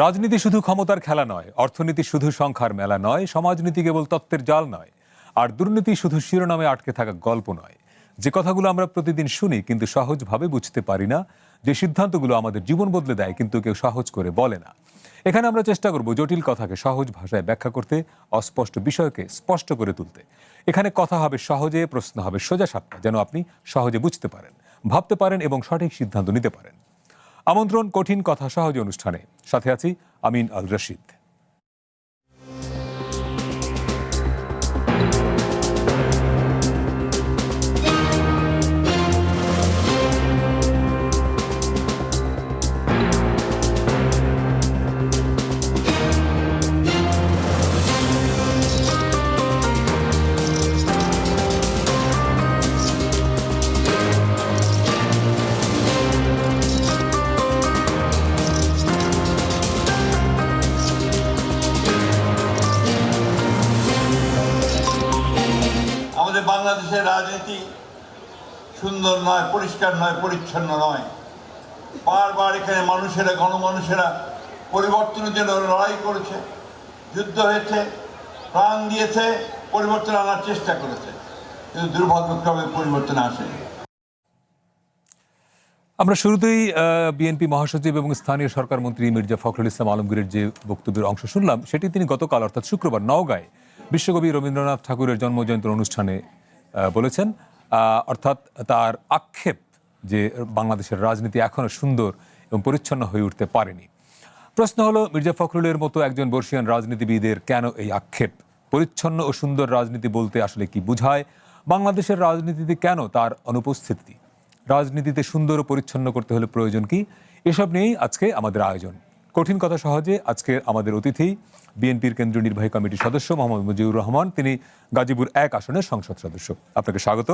রাজনীতি শুধু ক্ষমতার খেলা নয়, অর্থনীতি শুধু সংখ্যার মেলা নয়, সমাজনীতি কেবল তত্ত্বের জাল নয়, আর দুর্নীতি শুধু শিরোনামে আটকে থাকা গল্প নয়। যে কথাগুলো আমরা প্রতিদিন শুনি কিন্তু সহজভাবে বুঝতে পারি না, যে সিদ্ধান্তগুলো আমাদের জীবন বদলে দেয় কিন্তু কেউ সহজ করে বলে না। এখানে আমরা চেষ্টা করব জটিল কথাকে সহজ ভাষায় ব্যাখ্যা করতে, অস্পষ্ট বিষয়কে স্পষ্ট করে তুলতে। এখানে কথা হবে সহজে, প্রশ্ন হবে সোজা সাপটা, যেন আপনি সহজে বুঝতে পারেন, ভাবতে পারেন এবং সঠিক সিদ্ধান্ত নিতে পারেন। আমন্ত্রণ কঠিন কথা সহজে অনুষ্ঠানে। সাথে আছি আমিন আল রশিদ। বাংলাদেশের রাজনীতি সুন্দর নয়, পরিষ্কার নয়, পরিচ্ছন্ন নয়। বারবার এখানে গণমানুষেরা পরিবর্তনের জন্য লড়াই করেছে, যুদ্ধ হয়েছে, প্রাণ দিয়েছে, পরিবর্তন আনার চেষ্টা করেছে, কিন্তু দুর্ভাগ্যক্রমে পরিবর্তন আসেনি। আমরা শুরুতেই বিএনপি মহাসচিব এবং স্থানীয় সরকার মন্ত্রী মির্জা ফখরুল ইসলাম আলমগীরের যে বক্তব্যের অংশ শুনলাম, সেটি তিনি গতকাল অর্থাৎ শুক্রবার নওগাঁয় বিশ্বকবি রবীন্দ্রনাথ ঠাকুরের জন্মজয়ন্তীর অনুষ্ঠানে বলেছেন। অর্থাৎ তার আক্ষেপ যে বাংলাদেশের রাজনীতি এখনো সুন্দর এবং পরিচ্ছন্ন হয়ে উঠতে পারেনি। প্রশ্ন হলো, মির্জা ফখরুলের মতো একজন বর্ষিয়ান রাজনীতিবিদের কেন এই আক্ষেপ? পরিচ্ছন্ন ও সুন্দর রাজনীতি বলতে আসলে কি বোঝায়? বাংলাদেশের রাজনীতিতে কেন তার অনুপস্থিতি? রাজনীতিতে সুন্দর ও পরিচ্ছন্ন করতে হলে প্রয়োজন কি? এসব নিয়েই আজকে আমাদের আয়োজন। কঠিন কথা সহজে আজকে আমাদের অতিথি বিএনপির কেন্দ্রীয় নির্বাহী কমিটির সদস্য মোহাম্মদ মুজিবুর রহমান। তিনি গাজীপুর 1 আসনের সংসদ সদস্য। আপনাকে স্বাগত।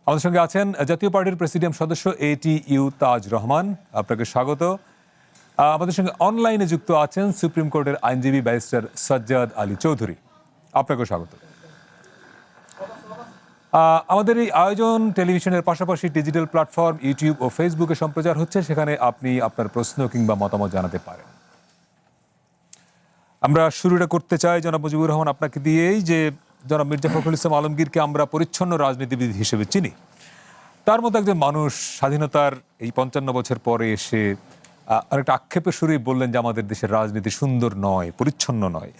আমাদের সঙ্গে আছেন জাতীয় পার্টির প্রেসিডিয়াম সদস্য ATU তাজ রহমান। আপনাকে স্বাগত। আমাদের সঙ্গে অনলাইনে যুক্ত আছেন সুপ্রিম কোর্টের আইনজীবী ব্যারিস্টার সাজ্জাদ আলী চৌধুরী। আপনাকেও স্বাগত। আমাদের এই আয়োজন টেলিভিশনের পাশাপাশি ডিজিটাল প্ল্যাটফর্ম ইউটিউব ও ফেসবুকে সম্প্রচার হচ্ছে, সেখানে আপনি আপনার প্রশ্ন কিংবা মতামত জানাতে পারেন। আমরা শুরুটা করতে চাই জনাব মুজিবুর রহমান আপনাকে দিয়েই, যে জনাব মির্জা ফখরুল ইসলাম আলমগীরকে আমরা পরিচ্ছন্ন রাজনীতিবিদ হিসেবে চিনি। তার মতো একজন মানুষ স্বাধীনতার এই 55 বছর পরে এসে আরেকটা আক্ষেপের সুরেই বললেন যে আমাদের দেশের রাজনীতি সুন্দর নয়, পরিচ্ছন্ন নয়।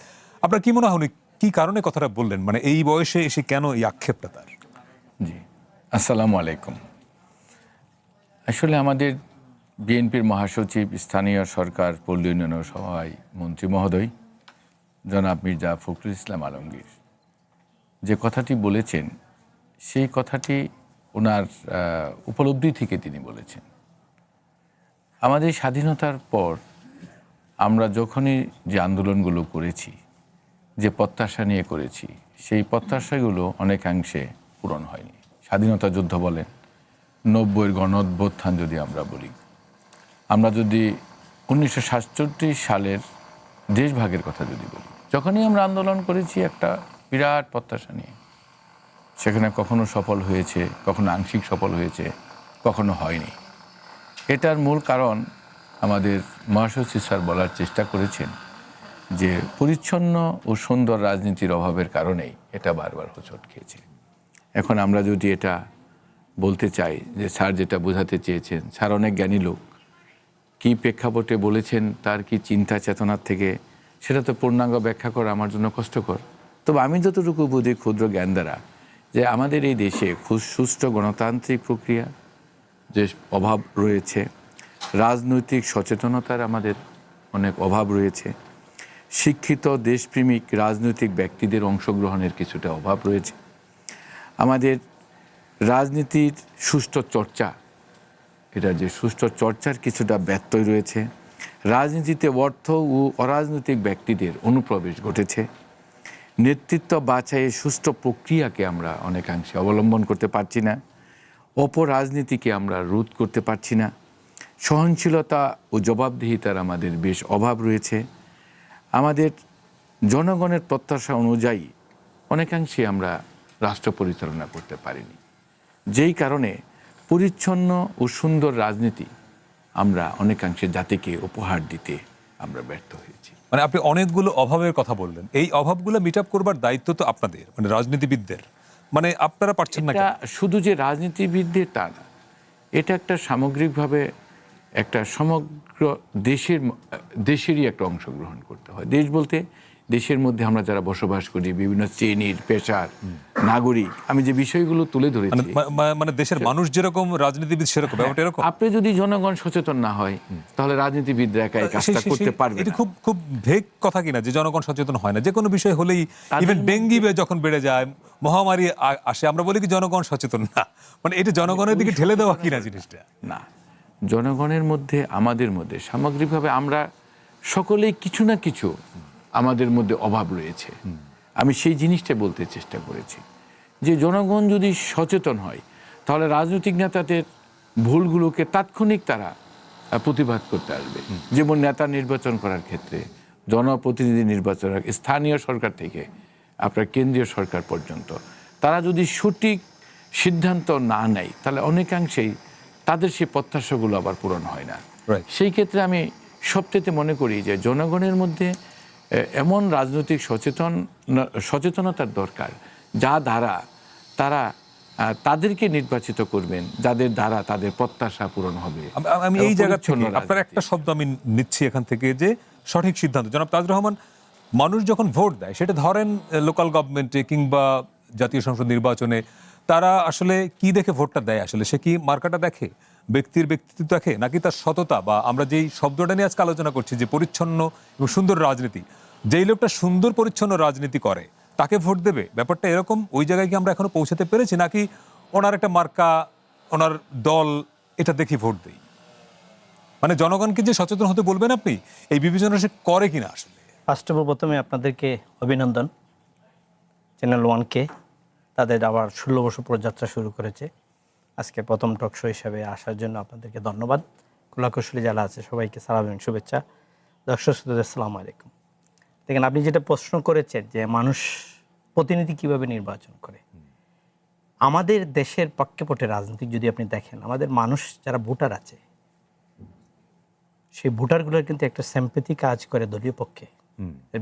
আপনার কি মনে হয় উনি কি কারণে কথাটা বললেন? মানে এই বয়সে এসে কেন এই আক্ষেপটা তার? জি, আসসালামু আলাইকুম। আসলে আমাদের বিএনপির মহাসচিব, স্থানীয় সরকার, পল্লী উন্নয়ন সভায় মন্ত্রী মহোদয় জনাব মির্জা ফখরুল ইসলাম আলমগীর যে কথাটি বলেছেন, সেই কথাটি ওনার উপলব্ধি থেকে তিনি বলেছেন। আমাদের স্বাধীনতার পর আমরা যখনই যে আন্দোলনগুলো করেছি, যে প্রত্যাশা নিয়ে করেছি, সেই প্রত্যাশাগুলো অনেকাংশে পূরণ হয়নি। স্বাধীনতা যুদ্ধ বলেন, 90-এর গণঅভ্যুত্থান যদি আমরা বলি, আমরা যদি 1967 সালের দেশভাগের কথা যদি বলি, যখনই আমরা আন্দোলন করেছি একটা বিরাট প্রত্যাশা নিয়ে, সেখানে কখনো সফল হয়েছে, কখনো আংশিক সফল হয়েছে, কখনো হয়নি। এটার মূল কারণ আমাদের মহাসচিব স্যার বলার চেষ্টা করেছেন যে পরিচ্ছন্ন ও সুন্দর রাজনীতির অভাবের কারণেই এটা বারবার হোঁচট খেয়েছে। এখন আমরা যদি এটা বলতে চাই যে স্যার যেটা বোঝাতে চেয়েছেন, স্যার অনেক জ্ঞানী লোক, কী প্রেক্ষাপটে বলেছেন, তার কি চিন্তা চেতনার থেকে, সেটা তো পূর্ণাঙ্গ ব্যাখ্যা করা আমার জন্য কষ্টকর। তবে আমি যতটুকু বুঝি ক্ষুদ্র জ্ঞান দ্বারা, যে আমাদের এই দেশে খুব সুষ্ঠু গণতান্ত্রিক প্রক্রিয়া যে অভাব রয়েছে, রাজনৈতিক সচেতনতার আমাদের অনেক অভাব রয়েছে, শিক্ষিত দেশপ্রেমিক রাজনৈতিক ব্যক্তিদের অংশগ্রহণের কিছুটা অভাব রয়েছে, আমাদের রাজনীতির সুষ্ঠু চর্চা, এটা যে সুষ্ঠু চর্চার কিছুটা ব্যত্যয় রয়েছে, রাজনীতিতে অর্থ ও অরাজনৈতিক ব্যক্তিদের অনুপ্রবেশ ঘটেছে, নেতৃত্ব বাছাইয়ের সুষ্ঠু প্রক্রিয়াকে আমরা অনেকাংশে অবলম্বন করতে পারছি না, অপরাজনীতিকে আমরা রোধ করতে পারছি না, সহনশীলতা ও জবাবদিহিতার আমাদের বেশ অভাব রয়েছে, আমাদের জনগণের প্রত্যাশা অনুযায়ী অনেকাংশে আমরা রাষ্ট্র পরিচালনা করতে পারিনি। যেই কারণে পরিচ্ছন্ন ও সুন্দর রাজনীতি আমরা অনেকাংশে জাতিকে উপহার দিতে আমরা ব্যর্থ হয়েছি। মানে আপনি অনেকগুলো অভাবের কথা বললেন, এই অভাবগুলো মিট আপ করবার দায়িত্ব তো আপনাদের, মানে রাজনীতিবিদদের, মানে আপনারা পারছেন না এটা কেন? শুধু যে রাজনীতিবিদদের তা না, এটা একটা সামগ্রিকভাবে একটা সমগ্র দেশেরই একটা অংশগ্রহণ করতে হয়। দেশ বলতে দেশের মধ্যে আমরা যারা বসবাস করি, বিভিন্ন শ্রেণীর, পেশার নাগরিক, আমি যে বিষয়গুলো তুলে মানে ধরেছি, মানে দেশের মানুষ যেরকম রাজনীতিবিদ সেরকম, ব্যাপারটা এরকম। আপনি যদি জনগণ সচেতন না হয় তাহলে রাজনীতিবিদরা একা এই কাজটা করতে পারবে এটা না। খুব খুব ভেগ কথা কিনা যে জনগণ সচেতন হয় না, যে কোনো বিষয় হলেই, ইভেন ডেঙ্গি যখন বেড়ে যায়, মহামারী আসে, আমরা বলি কি জনগণ সচেতন না, মানে এটা জনগণের দিকে ঠেলে দেওয়া কিনা জিনিসটা। না, জনগণের মধ্যে, আমাদের মধ্যে সামগ্রিকভাবে আমরা সকলেই কিছু না কিছু আমাদের মধ্যে অভাব রয়েছে। আমি সেই জিনিসটা বলতে চেষ্টা করেছি যে জনগণ যদি সচেতন হয় তাহলে রাজনৈতিক নেতাদের ভুলগুলোকে তাৎক্ষণিক তারা প্রতিবাদ করতে আসবে। যেমন নেতা নির্বাচন করার ক্ষেত্রে, জনপ্রতিনিধি নির্বাচন, স্থানীয় সরকার থেকে আপনার কেন্দ্রীয় সরকার পর্যন্ত তারা যদি সঠিক সিদ্ধান্ত না নেয় তাহলে অনেকাংশেই তাদের সেই প্রত্যাশাগুলো আবার পূরণ হয় না। Right. সেই ক্ষেত্রে আমি সবচেয়ে মনে করি যে জনগণের মধ্যে এমন রাজনৈতিক সচেতনতার দরকার যা দ্বারা তারা তাদেরকে নির্বাচিত করবেন, যাদের দ্বারা তাদের প্রত্যাশা পূরণ হবে। আমি এই জায়গা থেকে পরিচ্ছন্ন আপনার একটা রাজনীতি। শব্দ আমি নিচ্ছি এখান থেকে, যে সঠিক সিদ্ধান্ত। জনাব তাজুর রহমান, মানুষ যখন ভোট দেয়, সেটা ধরেন লোকাল গভর্নমেন্টে কিংবা জাতীয় সংসদ নির্বাচনে, তারা আসলে কি দেখে ভোটটা দেয়? আসলে সে কি মার্কাটা দেখে, ব্যক্তির ব্যক্তিত্ব দেখে, নাকি তার সততা, বা আমরা যেই শব্দটা নিয়ে আজকে আলোচনা করছি যে পরিচ্ছন্ন এবং সুন্দর রাজনীতি, যেই লোকটা সুন্দর পরিচ্ছন্ন রাজনীতি করে তাকে ভোট দেবে? ব্যাপারটা এরকম? ওই জায়গায় কি আমরা এখনো পৌঁছাতে পেরেছি, নাকি ওনার একটা মার্কা, ওনার দল, এটা দেখে ভোট দেই? মানে জনগণকে যে সচেতন হতে বলবেন আপনি, এই বিবেচনা সে করে কিনা আসলে? ফার্স্ট অফ অল প্রথমে আপনাদেরকে অভিনন্দন, চ্যানেল ওয়ানকে, তাদের আবার 16 বছর পর যাত্রা শুরু করেছে। আজকে প্রথম টক শো হিসাবে আসার জন্য আপনাদেরকে ধন্যবাদ। কলাকুশলী যারা আছে সবাইকে সালাম এবং শুভেচ্ছা। দর্শক শ্রোতাদের আসসালামু আলাইকুম। দেখেন, আপনি যেটা প্রশ্ন করেছেন যে মানুষ প্রতিনিধি কিভাবে নির্বাচন করে, আমাদের দেশের প্রেক্ষাপটে রাজনীতিক যদি আপনি দেখেন, আমাদের মানুষ যারা ভোটার আছে, সেই ভোটারগুলোর কিন্তু একটা সিম্প্যাথি কাজ করে দলীয় পক্ষে।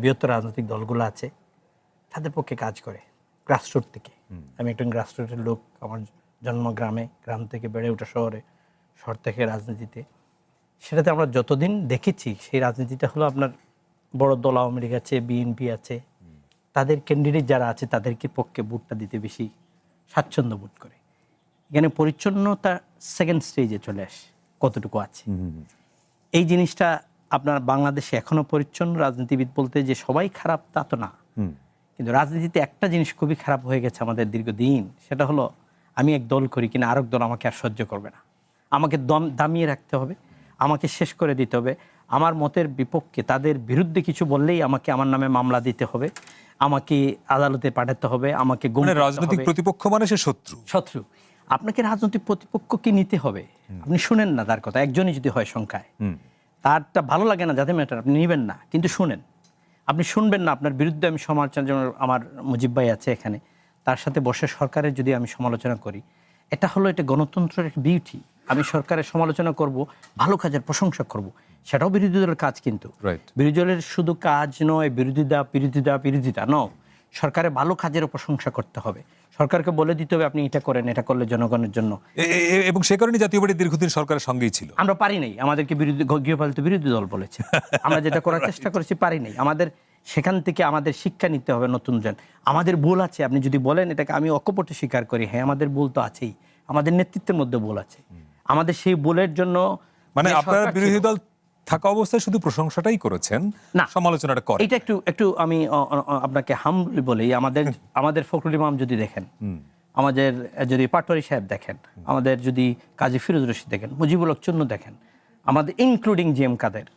বৃহত্তর রাজনৈতিক দলগুলো আছে, তাদের পক্ষে কাজ করে গ্রাসরুট থেকে। আমি একজন গ্রাসরুটের লোক, আমার জন্ম গ্রামে, গ্রাম থেকে বেড়ে ওঠা শহরে, শহর থেকে রাজনীতিতে। সেটাতে আমরা যতদিন দেখেছি, সেই রাজনীতিটা হলো আপনার বড় দল আওয়ামী লীগ আছে, বিএনপি আছে, তাদের ক্যান্ডিডেট যারা আছে তাদেরকে পক্ষে ভোটটা দিতে বেশি স্বাচ্ছন্দ্য বোধ করে। এখানে পরিচ্ছন্নতা সেকেন্ড স্টেজে চলে আসে, কতটুকু আছে। এই জিনিসটা আপনার বাংলাদেশে এখনো পরিচ্ছন্ন রাজনীতিবিদ বলতে যে সবাই খারাপ তা তো না, কিন্তু রাজনীতিতে একটা জিনিস খুবই খারাপ হয়ে গেছে আমাদের দীর্ঘদিন, সেটা হলো আমি এক দল করি কিনা আরেক দল আমাকে আর সহ্য করবে না, আমাকে দামিয়ে রাখতে হবে, আমাকে শেষ করে দিতে হবে, আমার মতের বিপক্ষে তাদের বিরুদ্ধে কিছু বললেই আমাকে আমার নামে মামলা দিতে হবে, আমাকে আদালতে পাঠাতে হবে, আমাকে গুম মানে করতে রাজনৈতিক হবে। প্রতিপক্ষ মানে সে শত্রু। শত্রু। আপনাকে রাজনৈতিক প্রতিপক্ষকে নিতে হবে। আপনি শুনেন না তার কথা, একজনই যদি হয় সংখ্যায়, তারটা ভালো লাগে না, যাতে ম্যাটার, আপনি নেবেন না, কিন্তু শুনেন। আপনি শুনবেন না, আপনার বিরুদ্ধে আমি সমালোচনা, যেমন আমার মুজিব ভাই আছে এখানে, তার সাথে বসে সরকারের যদি আমি সমালোচনা করি, এটা হলো এটা গণতন্ত্রের একটা বিউটি। আমি সরকারের সমালোচনা করব, ভালো কাজের প্রশংসা করব, সেটাও বিরোধী দলের কাজ। কিন্তু Right. বিরোধী দলের শুধু কাজ নয় বিরোধিতা নয়, সরকারের ভালো কাজেরও প্রশংসা করতে হবে, সরকারকে বলে দিতে হবে আপনি এটা করেন, এটা করলে জনগণের জন্য। এবং সে কারণে জাতীয় পার্টি দীর্ঘদিন সরকারের সঙ্গেই ছিল। আমরা পারি নাই, আমাদেরকে গৃহপালিত বিরোধী দল বলেছে, আমরা যেটা করার চেষ্টা করেছি পারি নাই। আমাদের সেখান থেকে আমাদের শিক্ষা নিতে হবে নতুন জন। আমাদের ভুল আছে, আপনি যদি বলেন এটাকে আমি অকপটে স্বীকার করি, হ্যাঁ আমাদের ভুল তো আছেই, আমাদের নেতৃত্বের মধ্যে ভুল আছে, আমাদের সেই ভুলের জন্য মানে যে আপনারা সরকার বিরোধী ছিল- দল থাকা অবস্থায় শুধু প্রশংসাটাই করেছেন, না, সমালোচনাটা করেন। এটা একটু আমি আপনাকে হামলি বলি, আমাদের ফখরুল ইমাম যদি দেখেন, আমাদের যদি পাটোয়ারি সাহেব দেখেন, আমাদের যদি কাজী ফিরোজ রশিদ দেখেন, মুজিবুল হক চূন্য দেখেন, আমাদের ইনক্লুডিং জি এম কাদের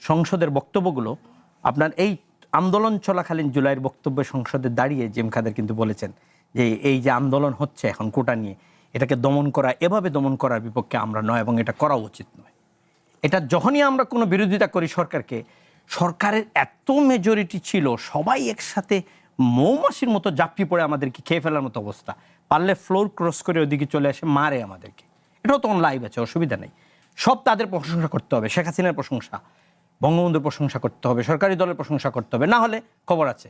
সংসদের বক্তব্যগুলো, আপনার এই আন্দোলন চলাকালীন জুলাইয়ের বক্তব্য সংসদে দাঁড়িয়ে জি এম কাদের কিন্তু বলেছেন যে এই যে আন্দোলন হচ্ছে এখন কোটা নিয়ে, এটাকে দমন করা, এভাবে দমন করার বিপক্ষে আমরা নয় এবং এটা করা উচিত নয়। এটা যখনই আমরা কোনো বিরোধিতা করি সরকারকে, সরকারের এত মেজরিটি ছিল, সবাই একসাথে মৌমাছির মতো ঝাঁপিয়ে পড়ে আমাদেরকে খেয়ে ফেলার মতো অবস্থা, পারলে ফ্লোর ক্রস করে ওদিকে চলে আসে মারে আমাদেরকে। এটাও তখন লাইভ আছে, অসুবিধা নেই, সব তাদের প্রশংসা করতে হবে, শেখ হাসিনার প্রশংসা, বঙ্গবন্ধুর প্রশংসা করতে হবে, সরকারি দলের প্রশংসা করতে হবে, না হলে খবর আছে।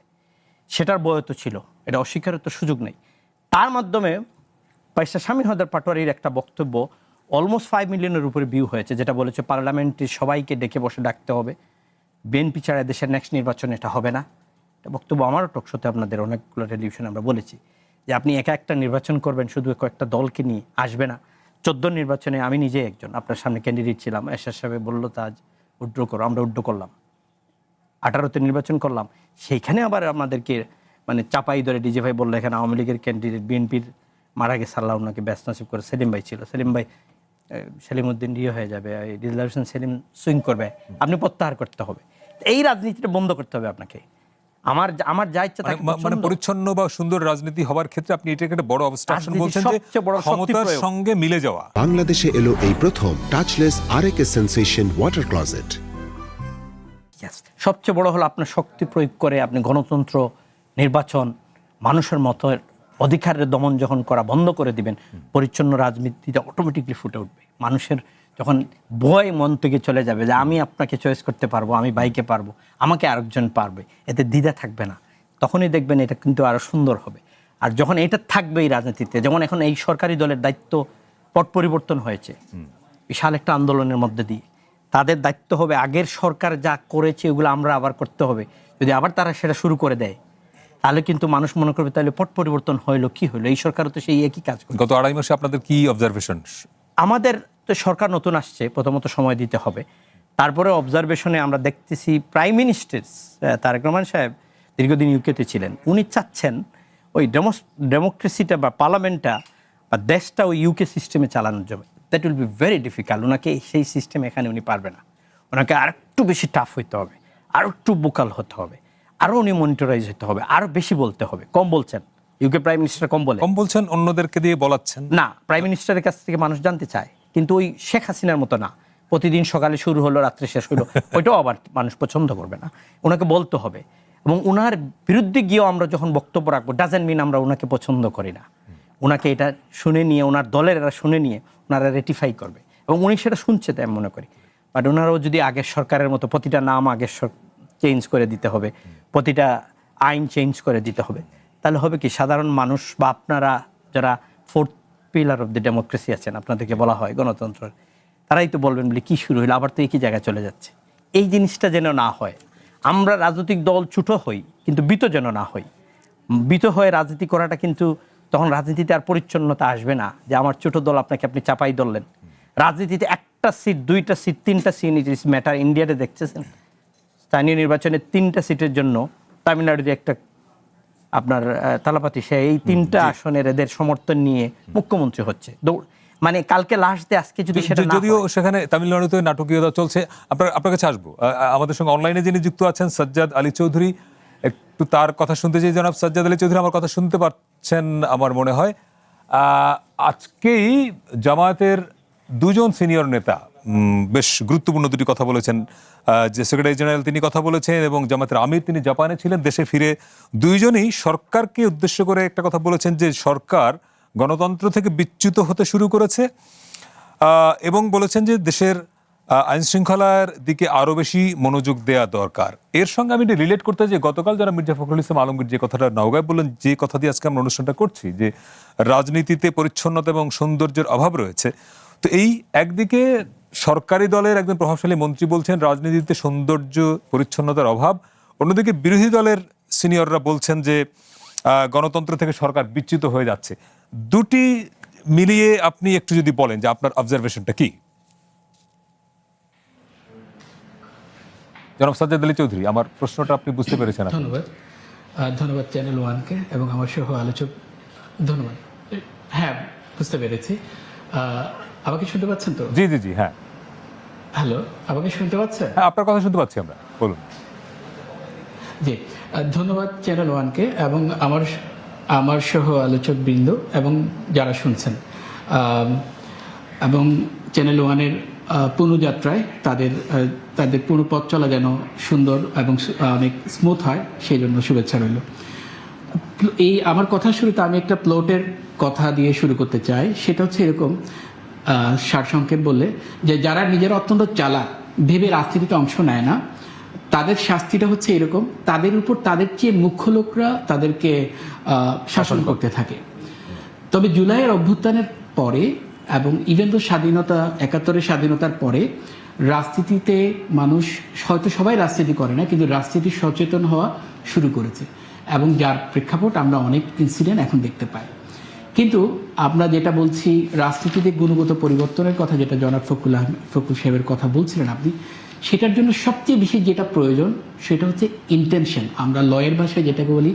সেটার বয় তো ছিল, এটা অস্বীকারের তো সুযোগ নেই। তার মাধ্যমে ব্যারিস্টার শামীম হায়দার পাটোয়ারির একটা বক্তব্য অলমোস্ট 5 মিলিয়নের উপরে ভিউ হয়েছে, যেটা বলেছে পার্লামেন্টের সবাইকে ডেকে বসে ডাকতে হবে, বিএনপি ছাড়া দেশের নেক্সট নির্বাচন এটা হবে না। এটা বক্তব্য আমারও টকশোতে আপনাদের অনেকগুলো টেলিভিশনে আমরা বলেছি যে আপনি একা একটা নির্বাচন করবেন, শুধু কয়েকটা দলকে নিয়ে আসবে না। 14 নির্বাচনে আমি নিজে একজন আপনার সামনে ক্যান্ডিডেট ছিলাম, এরশাদ সাহেব বললো তা আজ উড্র করো, আমরা উড্র করলাম। 18তে নির্বাচন করলাম, সেইখানে আবার আমাদেরকে মানে চাপাই ধরে ডিজে ভাই বললো এখানে আওয়ামী লীগের ক্যান্ডিডেট বিএনপির মারা গেছে, আল্লাহ ওনাকে ব্যস্ত নসিব করে, সেলিম ভাই ছিল। সেলিম ভাই সেলিমউদ্দিন হয়ে যাবে, দিলদার হোসেন সেলিম সুইং করবে, আপনি প্রত্যাহার করতে হবে। এই রাজনীতিটা বন্ধ করতে হবে আপনাকে। আমার যা ইচ্ছা তাকে মানে পরিচ্ছন্ন বা সুন্দর রাজনীতি হওয়ার ক্ষেত্রে আপনি এটাকে একটা বড় অবস্ট্রাকশন বলছেন যে ক্ষমতার সঙ্গে মিলে যাওয়া। বাংলাদেশে এলো এই প্রথম টাচলেস আরএকএস সেন্সেশন ওয়াটার ক্লোজেট। সবচেয়ে বড় হলো আপনার শক্তি প্রয়োগ করে আপনি গণতন্ত্র, নির্বাচন, মানুষের মতো অধিকারের দমন যখন করা বন্ধ করে দিবেন, পরিচ্ছন্ন রাজনীতিটা অটোমেটিকলি ফুটে উঠবে। মানুষের যখন ভয় মন থেকে চলে যাবে যে আমি আপনাকে চয়েস করতে পারবো, আমি বাইকে পারবো, আমাকে আরেকজন পারবে, এতে দ্বিধা থাকবে না, তখনই দেখবেন এটা কিন্তু আরো সুন্দর হবে। আর যখন এটা থাকবে এই রাজনীতিতে, যেমন এখন এই সরকারি দলের দায়িত্ব পট পরিবর্তন হয়েছে বিশাল একটা আন্দোলনের মধ্যে দিয়ে, তাদের দায়িত্ব হবে আগের সরকার যা করেছে ওগুলো আমরা আবার করতে হবে। যদি আবার তারা সেটা শুরু করে দেয় তাহলে কিন্তু মানুষ মনে করবে তাহলে পট পরিবর্তন হইলো, কি হলো, এই সরকারও তো সেই একই কাজ করে। গত 2.5 মাসে আপনাদের কি অবজারভেশন? আমাদের তো সরকার নতুন আসছে, প্রথমত সময় দিতে হবে। তারপরে অবজারভেশনে আমরা দেখতেছি প্রাইম মিনিস্টার তারেক রহমান সাহেব দীর্ঘদিন ইউকেতে ছিলেন, উনি চাচ্ছেন ওই ডেমোক্রেসিটা বা পার্লামেন্টটা বা দেশটা ওই ইউকে সিস্টেমে চালানোর জন্য। That will be very difficult. ওনাকে সেই সিস্টেম এখানে উনি পারবে না, ওনাকে আরেকটু বেশি টাফ হইতে হবে, আরও একটু বোকাল হতে হবে, আরও উনি মনিটরাইজ হতে হবে, আরও বেশি বলতে হবে। কম বলছেন ইউকে প্রাইম মিনিস্টার, কম বলছেন, অন্যদেরকে দিয়ে বলাচ্ছেন না। প্রাইম মিনিস্টারের কাছ থেকে মানুষ জানতে চায়, কিন্তু ওই শেখ হাসিনার মতো না, প্রতিদিন সকালে শুরু হলো রাত্রে শেষ হলো, ওইটাও আবার মানুষ পছন্দ করবে না। ওনাকে বলতে হবে, এবং ওনার বিরুদ্ধে গিয়েও আমরা যখন বক্তব্য রাখবো ডাজেন্ট মিন আমরা ওনাকে পছন্দ করি না। ওনাকে এটা শুনে নিয়ে, ওনার দলের এরা শুনে নিয়ে ওনারা রেটিফাই করবে, এবং উনি সেটা শুনছে তাই আমি মনে করি। বাট ওনারাও যদি আগের সরকারের মতো প্রতিটা নাম আগের চেঞ্জ করে দিতে হবে, প্রতিটা আইন চেঞ্জ করে দিতে হবে, তাহলে হবে কি সাধারণ মানুষ বা আপনারা যারা fourth pillar of the democracy আছেন, আপনাদেরকে বলা হয় গণতন্ত্রের, তারাই তো বলবেন বলে কি শুরু হইলো, আবার তো একই জায়গায় চলে যাচ্ছে। এই জিনিসটা যেন না হয়, আমরা রাজনৈতিক দল ছোট হই কিন্তু বিত যেন না হই। বিত হয়ে রাজনীতি করাটা কিন্তু তখন রাজনীতিতে আর পরিচ্ছন্নতা আসবে না, যে আমার ছোট দল আপনাকে আপনি চাপাই ধরলেন। রাজনীতিতে একটা সিট, 2টা সিট, 3টা সিট ইট ইজ ম্যাটার। ইন্ডিয়াতে দেখতেছেন স্থানীয় নির্বাচনে 3টা সিটের জন্য তামিলনাড়ুতে একটা আপনার তালাপাতি, সে এই 3টা আসনের এদের সমর্থন নিয়ে মুখ্যমন্ত্রী হচ্ছে। মানে কালকে লাস্ট ডে, আজকে যদি সেটা না, যদিও সেখানে তামিলনাড়ুতে নাটকীয়তা চলছে। আপনার কাছে আসবো, আমাদের সঙ্গে অনলাইনে যিনি যুক্ত আছেন সাজ্জাদ আলী চৌধুরী, একটু তার কথা শুনতে চাই। জনাব সাজ্জাদ আলী চৌধুরী আমার কথা শুনতে পাচ্ছেন আমার মনে হয়। আজকেই জামায়াতের 2জন সিনিয়র নেতা বেশ গুরুত্বপূর্ণ 2টি কথা বলেছেন। যে সেক্রেটারি জেনারেল তিনি কথা বলেছেন, এবং জামায়াতের আমির তিনি জাপানে ছিলেন, দেশে ফিরে 2জনই সরকারকে উদ্দেশ্য করে একটা কথা বলেছেন যে সরকার গণতন্ত্র থেকে বিচ্যুত হতে শুরু করেছে, এবং বলেছেন যে দেশের আইন শৃঙ্খলার দিকে আরো বেশি মনোযোগ দেওয়া দরকার। এর সঙ্গে আমি রিলেট করতে যে গতকাল যারা মির্জা ফখরুল ইসলাম আলমগীর যে কথাটা নওগাঁয় বললেন, যে কথা দিয়ে আজকে আমরা অনুষ্ঠানটা করছি, যে রাজনীতিতে পরিচ্ছন্নতা এবং সৌন্দর্যের অভাব রয়েছে। তো এই একদিকে সরকারি দলের একজন প্রভাবশালী মন্ত্রী বলছেন রাজনীতিতে সৌন্দর্য পরিচ্ছন্নতার অভাব, অন্যদিকে বিরোধী দলের সিনিয়ররা বলছেন যে গণতন্ত্র থেকে সরকার বিচ্যুত হয়ে যাচ্ছে। দুটি মিলিয়ে আপনি একটু যদি বলেন যে আপনার অবজারভেশনটা কি? জনাব সাজ্জাদ আলী চৌধুরী, আমার প্রশ্নটা আপনি বুঝতে পেরেছেন? ধন্যবাদ চ্যানেল ওয়ানকে এবং আমার সহ আলোচক, ধন্যবাদ। হ্যাঁ, বুঝতে পেরেছি। আমাকে শুনতে পাচ্ছেন তো? জি জি জি, হ্যাঁ। হ্যালো, আমাকে শুনতে পাচ্ছেন? হ্যাঁ, আপনার কথা শুনতে পাচ্ছি আমরা, বলুন। জি, ধন্যবাদ চ্যানেল ওয়ানকে এবং আমার সহ আলোচক বৃন্দ এবং যারা শুনছেন, এবং চ্যানেল ওয়ানের পুনঃযাত্রায় তাদের পুরো পথ চলা যেন সুন্দর এবং অনেক স্মুথ হয়, সেই জন্য শুভেচ্ছা রইল। এই আমার কথা শুরুতে আমি একটা প্লটের কথা দিয়ে শুরু করতে চাই। সেটা হচ্ছে এরকম, সারসংক্ষেপ বললে, যে যারা নিজেরা অত্যন্ত চালাক ভেবে রাজনীতিতে অংশ নেয় না, তাদের শাস্তিটা হচ্ছে এরকম, তাদের উপর তাদের চেয়ে মুখ্য লোকরা তাদেরকে শাসন করতে থাকে। তবে জুলাইয়ের অভ্যুত্থানের পরে এবং ইভেন তো স্বাধীনতা ৭১-এর স্বাধীনতার পরে রাজনীতিতে মানুষ, হয়তো সবাই রাজনীতি করে না, কিন্তু রাজনীতি সচেতন হওয়া শুরু করেছে এবং যার প্রেক্ষাপট আমরা অনেক ইনসিডেন্ট এখন দেখতে পাই। কিন্তু আমরা যেটা বলছি রাজনীতিতে গুণগত পরিবর্তনের কথা, যেটা জনাব ফখরুল সাহেবের কথা বলছিলেন আপনি, সেটার জন্য সবচেয়ে বেশি যেটা প্রয়োজন সেটা হচ্ছে ইন্টেনশন। আমরা লয়ের ভাষায় যেটাকে বলি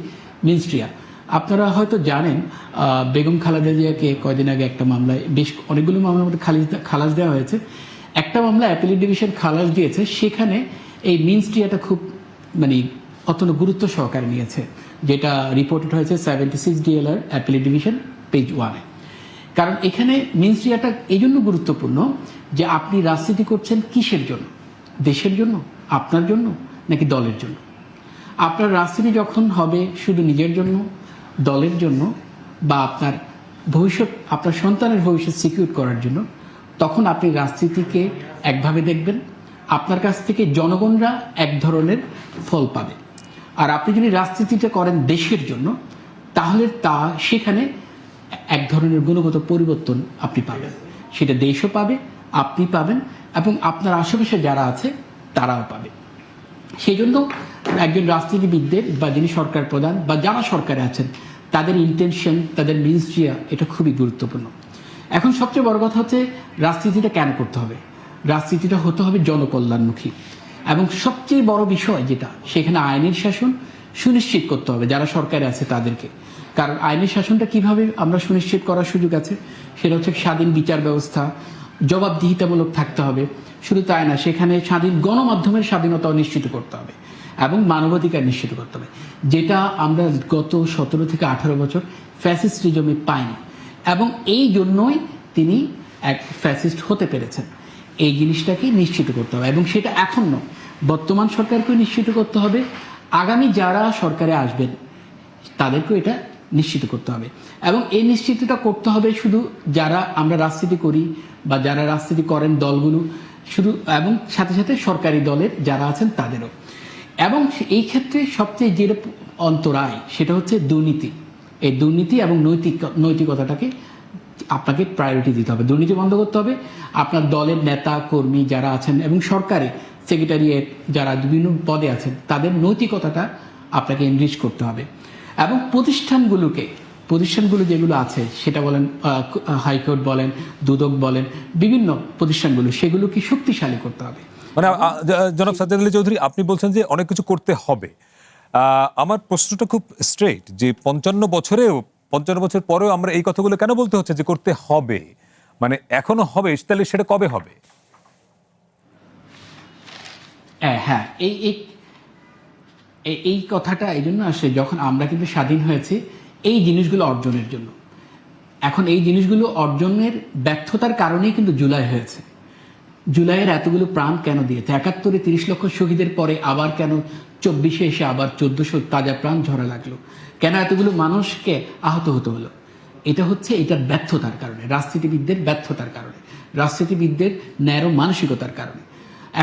মিনস্ট্রিয়া। আপনারা হয়তো জানেন বেগম খালেদা জিয়াকে কয়দিন আগে একটা মামলায়, বেশ অনেকগুলো মামলার মধ্যে খালাস দেওয়া হয়েছে। একটা মামলা অ্যাপিলেট ডিভিশন খালাস দিয়েছে, সেখানে এই মিনস্ট্রিয়াটা খুব মানে অত্যন্ত গুরুত্ব সহকারে নিয়েছে, যেটা রিপোর্টেড হয়েছে 76 DLR অ্যাপিলেট ডিভিশন পেজ 1-এ। কারণ এখানে মিনস্ট্রিয়াটা এই জন্য গুরুত্বপূর্ণ যে আপনি রাজনীতি করছেন কিসের জন্য, দেশের জন্য, আপনার জন্য, নাকি দলের জন্য। আপনার রাজনীতি যখন হবে শুধু নিজের জন্য, দলের জন্য, বা আপনার ভবিষ্যৎ, আপনার সন্তানের ভবিষ্যৎ সিকিউর করার জন্য, তখন আপনি রাজনীতিকে একভাবে দেখবেন, আপনার কাছ থেকে জনগণরা এক ধরনের ফল পাবে। আর আপনি যদি রাজনীতিটা করেন দেশের জন্য, তাহলে সেখানে এক ধরনের গুণগত পরিবর্তন আপনি পাবেন, সেটা দেশও পাবে, আপনি পাবেন, এবং আপনার আশেপাশে যারা আছে তারাও পাবে। সেই জন্য একজন রাজনীতিবিদদের বা যিনি সরকার প্রধান বা যারা সরকারে আছেন, তাদের ইন্টেনশন, তাদের মিনস্ট্রিয়া, এটা খুবই গুরুত্বপূর্ণ। এখন সবচেয়ে বড় কথা হচ্ছে রাজনীতিটা কেন করতে হবে। রাজনীতিটা হতে হবে জনকল্যাণমুখী, এবং সবচেয়ে বড় বিষয় যেটা, সেখানে আইনের শাসন সুনিশ্চিত করতে হবে যারা সরকারে আছে তাদেরকে। কারণ আইনের শাসনটা কিভাবে আমরা সুনিশ্চিত করার সুযোগ আছে, সেটা হচ্ছে স্বাধীন বিচার ব্যবস্থা, জবাবদিহিতামূলক থাকতে হবে। শুধু তাই না, সেখানে স্বাধীন গণমাধ্যমের স্বাধীনতাও নিশ্চিত করতে হবে এবং মানবাধিকার নিশ্চিত করতে হবে, যেটা আমরা গত 17 থেকে 18 বছর ফ্যাসিস্ট রিজমে পাইনি। এবং এই জন্যই তিনি এক ফ্যাসিস্ট হতে পেরেছেন। এই জিনিসটাকে নিশ্চিত করতে হবে, এবং সেটা এখন নয়, বর্তমান সরকারকেও নিশ্চিত করতে হবে, আগামী যারা সরকারে আসবেন তাদেরকেও এটা নিশ্চিত করতে হবে। এবং এই নিশ্চিতটা করতে হবে শুধু যারা আমরা রাজনীতি করি বা যারা রাজনীতি করেন দলগুলো, শুধু, এবং সাথে সাথে সরকারি দলের যারা আছেন তাদেরও। এবং এই ক্ষেত্রে সবচেয়ে যেটা অন্তরায় সেটা হচ্ছে দুর্নীতি। এই দুর্নীতি এবং নৈতিকতাটাকে আপনাকে প্রায়োরিটি দিতে হবে। দুর্নীতি বন্ধ করতে হবে। আপনার দলের নেতা কর্মী যারা আছেন এবং সরকারি সেক্রেটারিয়েট যারা বিভিন্ন পদে আছেন, তাদের নৈতিকতাটা আপনাকে এনরিচ করতে হবে। এবং প্রতিষ্ঠানগুলো যেগুলো আছে, সেটা বলেন হাইকোর্ট বলেন, দুদক বলেন, বিভিন্ন প্রতিষ্ঠানগুলো, সেগুলোকে শক্তিশালী করতে হবে। মানে জনাব সাজ্জাদ আলী চৌধুরী, আপনি বলছেন যে অনেক কিছু করতে হবে। আমার প্রশ্নটা খুব স্ট্রেট, যে 55 বছর পরেও আমরা এই কথাগুলো কেন বলতে হচ্ছে যে করতে হবে? মানে এখনো হবে, তাহলে সেটা কবে হবে? হ্যাঁ, এই কথাটা এই জন্য আসে, যখন আমরা কিন্তু স্বাধীন হয়েছে এই জিনিসগুলো অর্জনের জন্য। এখন এই জিনিসগুলো অর্জনের ব্যর্থতার কারণেই কিন্তু জুলাই হয়েছে। জুলাইয়ের এতগুলো প্রাণ কেন দিয়েছে? ৭১-এ 30 লক্ষ শহীদের পরে আবার কেন 24-এ এসে আবার 1400 তাজা প্রাণ ঝরা লাগলো? কেন এতগুলো মানুষকে আহত হতে হলো? এটা হচ্ছে এটার ব্যর্থতার কারণে, রাজনীতিবিদদের ব্যর্থতার কারণে, রাজনীতিবিদদের ন্যারো মানসিকতার কারণে।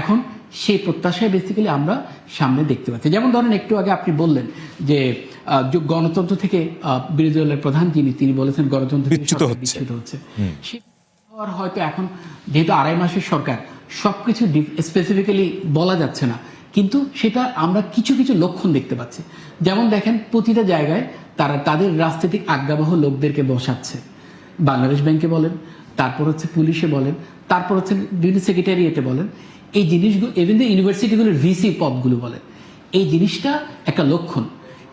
এখন সেই প্রত্যাশায় বেসিক্যালি আমরা সামনে দেখতে পাচ্ছি। যেমন ধরেন একটু আগে আপনি বললেন যে গণতন্ত্র থেকে বিরোধী দলের প্রধান তিনি বলেছেন গণতন্ত্র বিচ্যুত হচ্ছে। সে হয়তো এখন যেহেতু 2.5 মাসের সরকার, সবকিছু স্পেসিফিক্যালি বলা যাচ্ছে না, কিন্তু সেটা আমরা কিছু কিছু লক্ষণ দেখতে পাচ্ছি। যেমন দেখেন, প্রতিটা জায়গায় তারা তাদের রাজনৈতিক আজ্ঞাবহ লোকদেরকে বসাচ্ছে। বাংলাদেশ ব্যাংকে বলেন, তারপর হচ্ছে পুলিশে বলেন, তারপর হচ্ছে বিভিন্ন সেক্রেটারিয়েটে বলেন, এই জিনিসগুলো, ইভেন ইউনিভার্সিটিগুলোর ভিসি পদগুলো বলেন। এই জিনিসটা একটা লক্ষণ।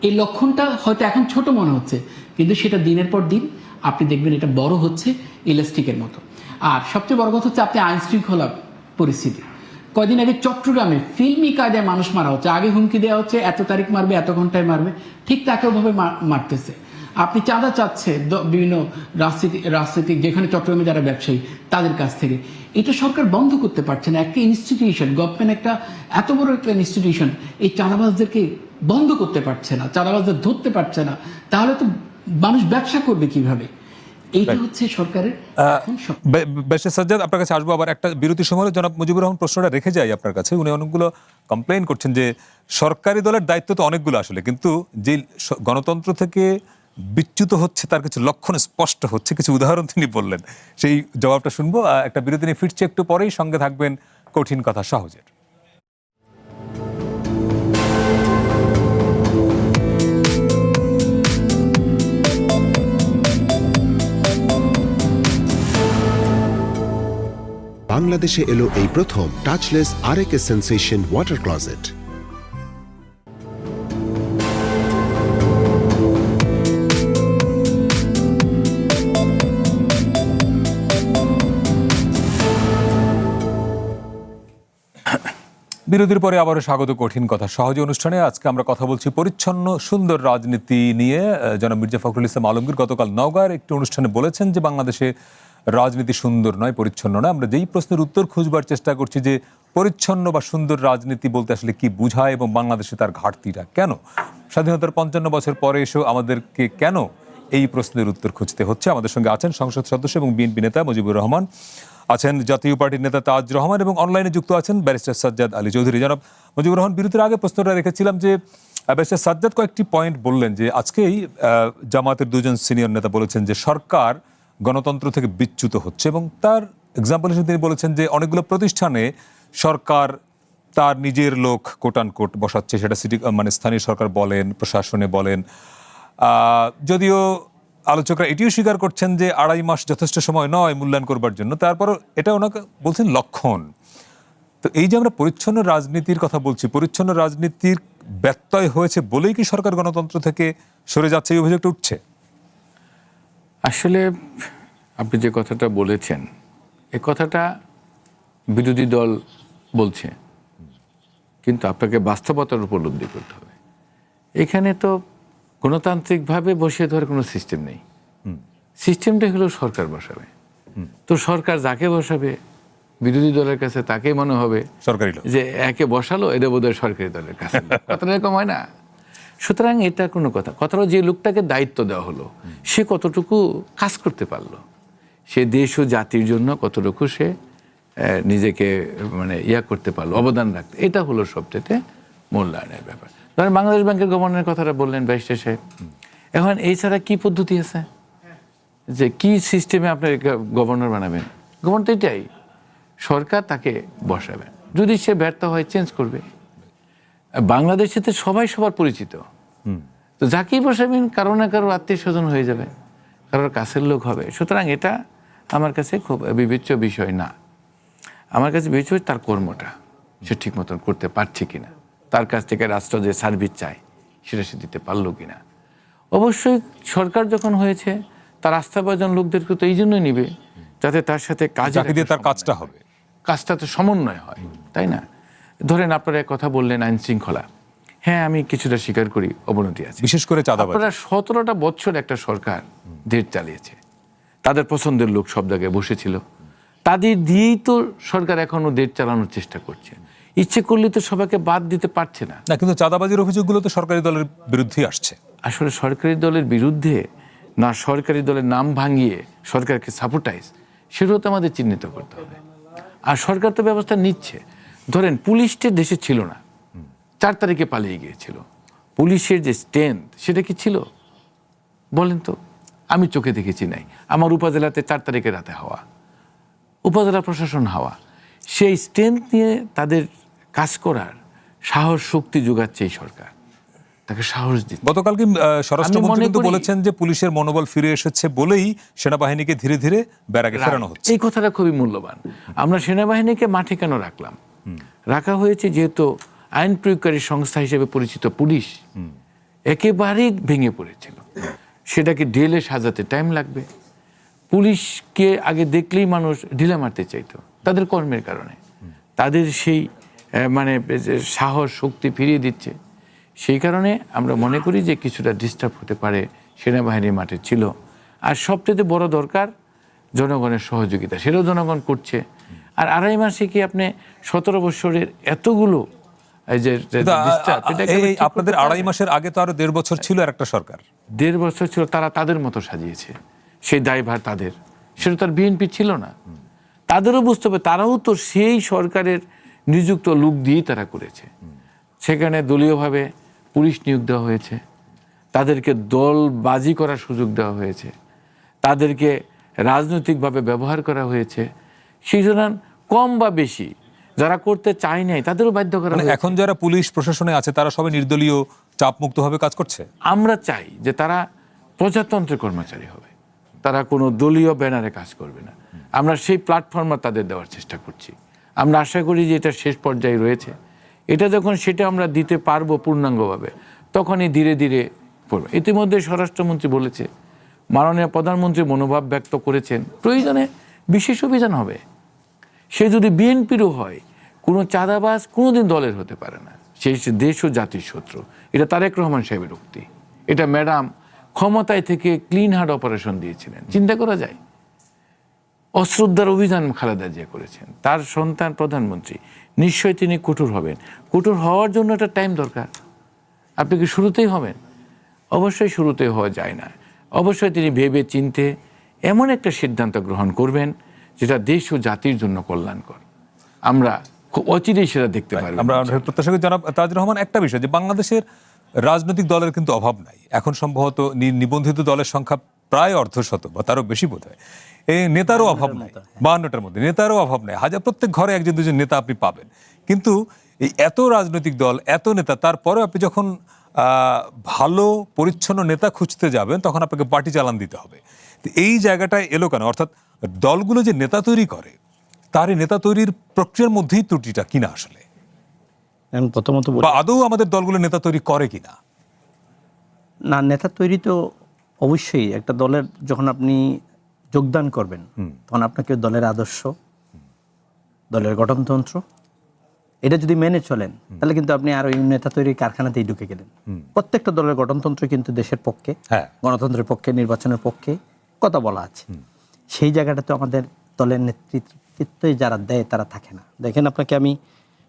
এই লক্ষণটা হয়তো এখন ছোট মনে হচ্ছে, কিন্তু সেটা দিনের পর দিন আপনি দেখবেন এটা বড় হচ্ছে ইলাস্টিকের মতো। আর সবচেয়ে বড় কথা হচ্ছে আপনি আইন শৃঙ্খলা পরিস্থিতি। কয়দিন আগে চট্টগ্রামে ফিল্মি কায়দায় মানুষ মারা হচ্ছে। আগে হুমকি দেওয়া হচ্ছে এত তারিখ মারবে, এত ঘন্টায় মারবে, ঠিক তাকে ওভাবে মারতেছে। আপনি চাঁদা চাচ্ছে বিভিন্ন রাজনীতিক, যেখানে চট্টগ্রামে যারা ব্যবসায়ী, তাদের কাছ থেকে। এটা সরকার বন্ধ করতে পারছে না। একটা ইনস্টিটিউশন, গভর্নমেন্ট একটা এত বড় একটা ইনস্টিটিউশন এই চাঁদাবাজদেরকে বন্ধ করতে পারছে না, চাঁদাবাজদের ধরতে পারছে না, তাহলে তো মানুষ ব্যবসা করবে কিভাবে? এইটা হচ্ছে সরকারের এখন বেশে সাজ্জাদ, আপনার কাছে আসবো আবার একটা বিরতির সময়। জনাব মুজিবুর রহমান, প্রশ্নটা রেখে যাই আপনার কাছে। উনি অনেকগুলো কমপ্লেইন করছেন যে সরকারি দলের দায়িত্ব তো অনেকগুলো আসলে, কিন্তু যে গণতন্ত্র থেকে বিচ্যুত হচ্ছে তার কিছু লক্ষণ স্পষ্ট হচ্ছে, কিছু উদাহরণ তিনি বললেন। সেই জবাবটা শুনবো। একটা বিরতি নিয়ে ফিরছে একটু পরেই, সঙ্গে থাকবেন কঠিন কথা সহজের। বাংলাদেশে এলো এই প্রথম টাচলেস আরএকে সেন্সেশন ওয়াটার ক্লজেট। বিরতির পরে আবারও স্বাগত কঠিন কথা সহজে অনুষ্ঠানে। আজকে আমরা কথা বলছি পরিচ্ছন্ন সুন্দর রাজনীতি নিয়ে। জনাব মির্জা ফখরুল ইসলাম আলমগীর গতকাল নওগাঁর একটি অনুষ্ঠানে বলেছেন যে বাংলাদেশে রাজনীতি সুন্দর নয়, পরিচ্ছন্ন নয়। আমরা যেই প্রশ্নের উত্তর খুঁজবার চেষ্টা করছি যে পরিচ্ছন্ন বা সুন্দর রাজনীতি বলতে আসলে কি বোঝায় এবং বাংলাদেশে তার ঘাটতিটা কেন, স্বাধীনতার 55 বছর পরে এসেও আমাদেরকে কেন এই প্রশ্নের উত্তর খুঁজতে হচ্ছে। আমাদের সঙ্গে আছেন সংসদ সদস্য এবং বিএনপি নেতা মুজিবুর রহমান, আছেন জাতীয় পার্টির নেতা তাজ রহমান এবং অনলাইনে যুক্ত আছেন ব্যারিস্টার সাজ্জাদ আলী চৌধুরী। জনাব মুজিবুর রহমান, বিরতির আগে প্রশ্নটা রেখেছিলাম যে ব্যারিস্টার সাজ্জাদ কয়েকটি পয়েন্ট বললেন যে আজকেই জামাতের দুজন সিনিয়র নেতা বলেছেন যে সরকার গণতন্ত্র থেকে বিচ্যুত হচ্ছে, এবং তার এক্সাম্পল হিসেবে তিনি বলেছেন যে অনেকগুলো প্রতিষ্ঠানে সরকার তার নিজের লোক কোটান কোট বসাচ্ছে, সেটা সিটি মানে স্থানীয় সরকার বলেন, প্রশাসনে বলেন। যদিও আলোচকরা এটিও স্বীকার করছেন যে 2.5 মাস যথেষ্ট সময় নয় মূল্যায়ন করবার জন্য, তারপরও এটা ওনাকে বলছেন লক্ষণ। তো এই যে আমরা পরিচ্ছন্ন রাজনীতির কথা বলছি, পরিচ্ছন্ন রাজনীতির ব্যত্যয় হয়েছে বলেই কি সরকার গণতন্ত্র থেকে সরে যাচ্ছে, এই অভিযোগটা উঠছে? আসলে আপনি যে কথাটা বলেছেন, এ কথাটা বিরোধী দল বলছে, কিন্তু আপনাকে বাস্তবতার উপলব্ধি করতে হবে। এখানে তো গণতান্ত্রিকভাবে বসিয়ে দেওয়ার কোনো সিস্টেম নেই। সিস্টেমটা হলো সরকার বসাবে। তো সরকার যাকে বসাবে বিরোধী দলের কাছে তাকেই মনে হবে সরকারি লোক যে একে বসালো, এটা বোধহয় সরকারি দলের কাছে। কথাটা এরকম হয় না? সুতরাং এটা কোনো কথা হলো যে লোকটাকে দায়িত্ব দেওয়া হলো সে কতটুকু কাজ করতে পারলো, সে দেশ ও জাতির জন্য কতটুকু সে নিজেকে মানে করতে পারলো, অবদান রাখতে, এটা হলো সবচেয়ে মূল্যায়নের ব্যাপার। ধরেন বাংলাদেশ ব্যাংকের গভর্নরের কথাটা বললেন ব্যারিস্টার সাহেব, এখন এই ছাড়া কি পদ্ধতি আছে যে কি সিস্টেমে আপনি গভর্নর বানাবেন? গভর্নর তো এটাই, সরকার তাকে বসাবে, যদি সে ব্যর্থ হয় চেঞ্জ করবে। বাংলাদেশে তো সবাই সবার পরিচিত, তো যাকেই বসাবেন কারো না কারো আত্মীয় স্বজন হয়ে যাবে, কারোর কাছের লোক হবে। সুতরাং এটা আমার কাছে খুব বিবেচ্য বিষয় না। আমার কাছে বিবেচ্য তার কর্মটা সে ঠিক মতন করতে পারছে কিনা, তার কাছ থেকে রাষ্ট্র যে সার্ভিস চায় সেটা সে দিতে পারলো কিনা। অবশ্যই সরকার যখন হয়েছে তার আস্থাভাজন লোকদেরকে তো এই জন্যই নিবে যাতে তার সাথে তার কাজটা হবে, কাজটা তো সমন্বয় হয়, তাই না? ধরেন আপনারা কথা বললেন আইন শৃঙ্খলা, হ্যাঁ আমি কিছুটা স্বীকার করি অবনতি আছে, বিশেষ করে চাঁদাবাজি। আপনারা 17টা বছর একটা সরকার দেশ চালিয়েছে, তাদের পছন্দের লোক সব জায়গায় বসেছিল, তাদের দিয়েই তো সরকার এখনো দেশ চালানোর চেষ্টা করছে। ইচ্ছে করলে তো সবাইকে বাদ দিতে পারছে না। কিন্তু চাঁদাবাজির অভিযোগগুলো তো সরকারি দলের বিরুদ্ধেই আসছে। আসলে সরকারি দলের বিরুদ্ধে না, সরকারি দলের নাম ভাঙিয়ে সরকারকে সাপোর্টাইজ, সেটাও তো আমাদের চিহ্নিত করতে হবে। আর সরকার তো ব্যবস্থা নিচ্ছে। ধরেন পুলিশটা দেশে ছিল না, 4 তারিখে পালিয়ে গিয়েছিল। পুলিশের যে স্ট্রেংথ সেটা কি ছিল বলেন তো? আমি চোখে দেখেছি নাই। আমার উপজেলাতে 4 তারিখে রাতে হওয়া, উপজেলা প্রশাসন হওয়া, সেই স্ট্রেংথ নিয়ে তাদের কাজ করার সাহস শক্তি যোগাচ্ছে এই সরকার, তাকে সাহস দিচ্ছে। গতকালকে স্বরাষ্ট্রমন্ত্রী কিন্তু বলেছেন যে পুলিশের মনোবল ফিরে এসেছে বলেই সেনাবাহিনীকে ধীরে ধীরে ব্যারাকে ফেরানো হচ্ছে। এই কথাটা খুবই মূল্যবান। আমরা সেনাবাহিনীকে মাঠে কেন রাখলাম? রাখা হয়েছে যেহেতু আইন প্রয়োগকারী সংস্থা হিসেবে পরিচিত পুলিশ একেবারেই ভেঙে পড়েছিল, সেটাকে ঢেলে সাজাতে টাইম লাগবে। পুলিশকে আগে দেখলেই মানুষ ঢিলা মারতে চাইতো তাদের কর্মের কারণে, তাদের সেই মানে সাহস শক্তি ফিরিয়ে দিচ্ছে। সেই কারণে আমরা মনে করি যে কিছুটা ডিস্টার্ব হতে পারে সেনাবাহিনীর মাঠে ছিল। আর সবচেয়ে বড় দরকার জনগণের সহযোগিতা, সেটাও জনগণ করছে। আর 2.5 মাসে কি আপনি 17 বছরের এতগুলো এই যে আপনাদের 2.5 মাসের আগে তো আরো 1.5 বছর ছিল আর একটা সরকার, 1.5 বছর ছিল, তারা তাদের মতো সাজিয়েছে। সেই দায়ভার তাদের, সেটা তার বিএনপি ছিল না। তাদেরও বুঝতে হবে, তারাও তো সেই সরকারের নিযুক্ত লোক দিয়েই তারা করেছে। সেখানে দলীয়ভাবে পুলিশ নিয়োগ দেওয়া হয়েছে, তাদেরকে দলবাজি করার সুযোগ দেওয়া হয়েছে, তাদেরকে রাজনৈতিকভাবে ব্যবহার করা হয়েছে। সেই জন্য কম বা বেশি যারা করতে চায় নাই তাদেরও বাধ্য করা মানে হয়েছে। এখন যারা পুলিশ প্রশাসনে আছে তারা সবাই নির্দলীয়, চাপমুক্তভাবে কাজ করছে। আমরা চাই যে তারা প্রজাতন্ত্রের কর্মচারী হবে, তারা কোনো দলীয় ব্যানারে কাজ করবে না। আমরা সেই প্ল্যাটফর্ম তাদের দেওয়ার চেষ্টা করছি। আমরা আশা করি যে এটা শেষ পর্যায়ে রয়েছে। এটা যখন সেটা আমরা দিতে পারবো পূর্ণাঙ্গভাবে, তখনই ধীরে ধীরে পড়বে। ইতিমধ্যে স্বরাষ্ট্রমন্ত্রী বলেছে, মাননীয় প্রধানমন্ত্রী মনোভাব ব্যক্ত করেছেন, প্রয়োজনে বিশেষ অভিযান হবে। সে যদি বিএনপিরও হয়, কোনো চাঁদাবাজ কোনোদিন দলের হতে পারে না, সে দেশ ও জাতির শত্রু। এটা তারেক রহমান সাহেবের উক্তি। এটা ম্যাডাম ক্ষমতায় থেকে ক্লিন হার্ট অপারেশন দিয়েছিলেন, চিন্তা করা যায়। অশ্রদ্ধার অভিযান খালেদা জিয়া করেছেন, তার সন্তান প্রধানমন্ত্রী, নিশ্চয়ই তিনি কঠোর হবেন। কঠোর হওয়ার জন্য একটা টাইম দরকার। আপনি কি শুরুতেই হবেন? অবশ্যই শুরুতেই হওয়া যায় না। অবশ্যই তিনি ভেবে চিনতে এমন একটা সিদ্ধান্ত গ্রহণ করবেন যেটা দেশ ও জাতির জন্য কল্যাণকর। আমরা খুব অচিরেই সেটা দেখতে পারবো। আমরা প্রত্যাশা করি জনাব তাজুর রহমান, একটা বিষয় যে বাংলাদেশের রাজনৈতিক দলের কিন্তু অভাব নাই। এখন সম্ভবত নিবন্ধিত দলের সংখ্যা প্রায় অর্ধশত বা তারও বেশি বোধ হয়। এই নেতারও অভাব নাই, 52টার মধ্যে নেতারও অভাব নাই। হাজার প্রত্যেক ঘরে একজন দুজন নেতা আপনি পাবেন। কিন্তু এই এত রাজনৈতিক দল, এত নেতা, তারপরে আপনি যখন ভালো পরিচ্ছন্ন নেতা খুঁজতে যাবেন তখন আপনাকে পার্টি চালান দিতে হবে। তো এই জায়গাটায় এলো কেন? অর্থাৎ দলগুলো যে নেতা তৈরি করে, তার এই নেতা তৈরির প্রক্রিয়ার মধ্যেই ত্রুটিটা কিনা আসলে, আমি প্রথমত বলি, বা আদৌ আমাদের দলগুলো নেতা তৈরি করে কিনা? না, নেতা তৈরি তো অবশ্যই একটা দলের যখন আপনি যোগদান করবেন তখন আপনাকে দলের আদর্শ, দলের গঠনতন্ত্র এটা যদি মেনে চলেন তাহলে কিন্তু আপনি আর ওই নেতা তৈরির কারখানাতেই ঢুকে গেলেন। প্রত্যেকটা দলের গঠনতন্ত্র কিন্তু দেশের পক্ষে, হ্যাঁ, গণতন্ত্রের পক্ষে, নির্বাচনের পক্ষে কথা বলা আছে। সেই জায়গাটা তো আমাদের দলের নেতৃত্বে যারা দেয় তারা থাকে না। দেখেন, আপনাকে আমি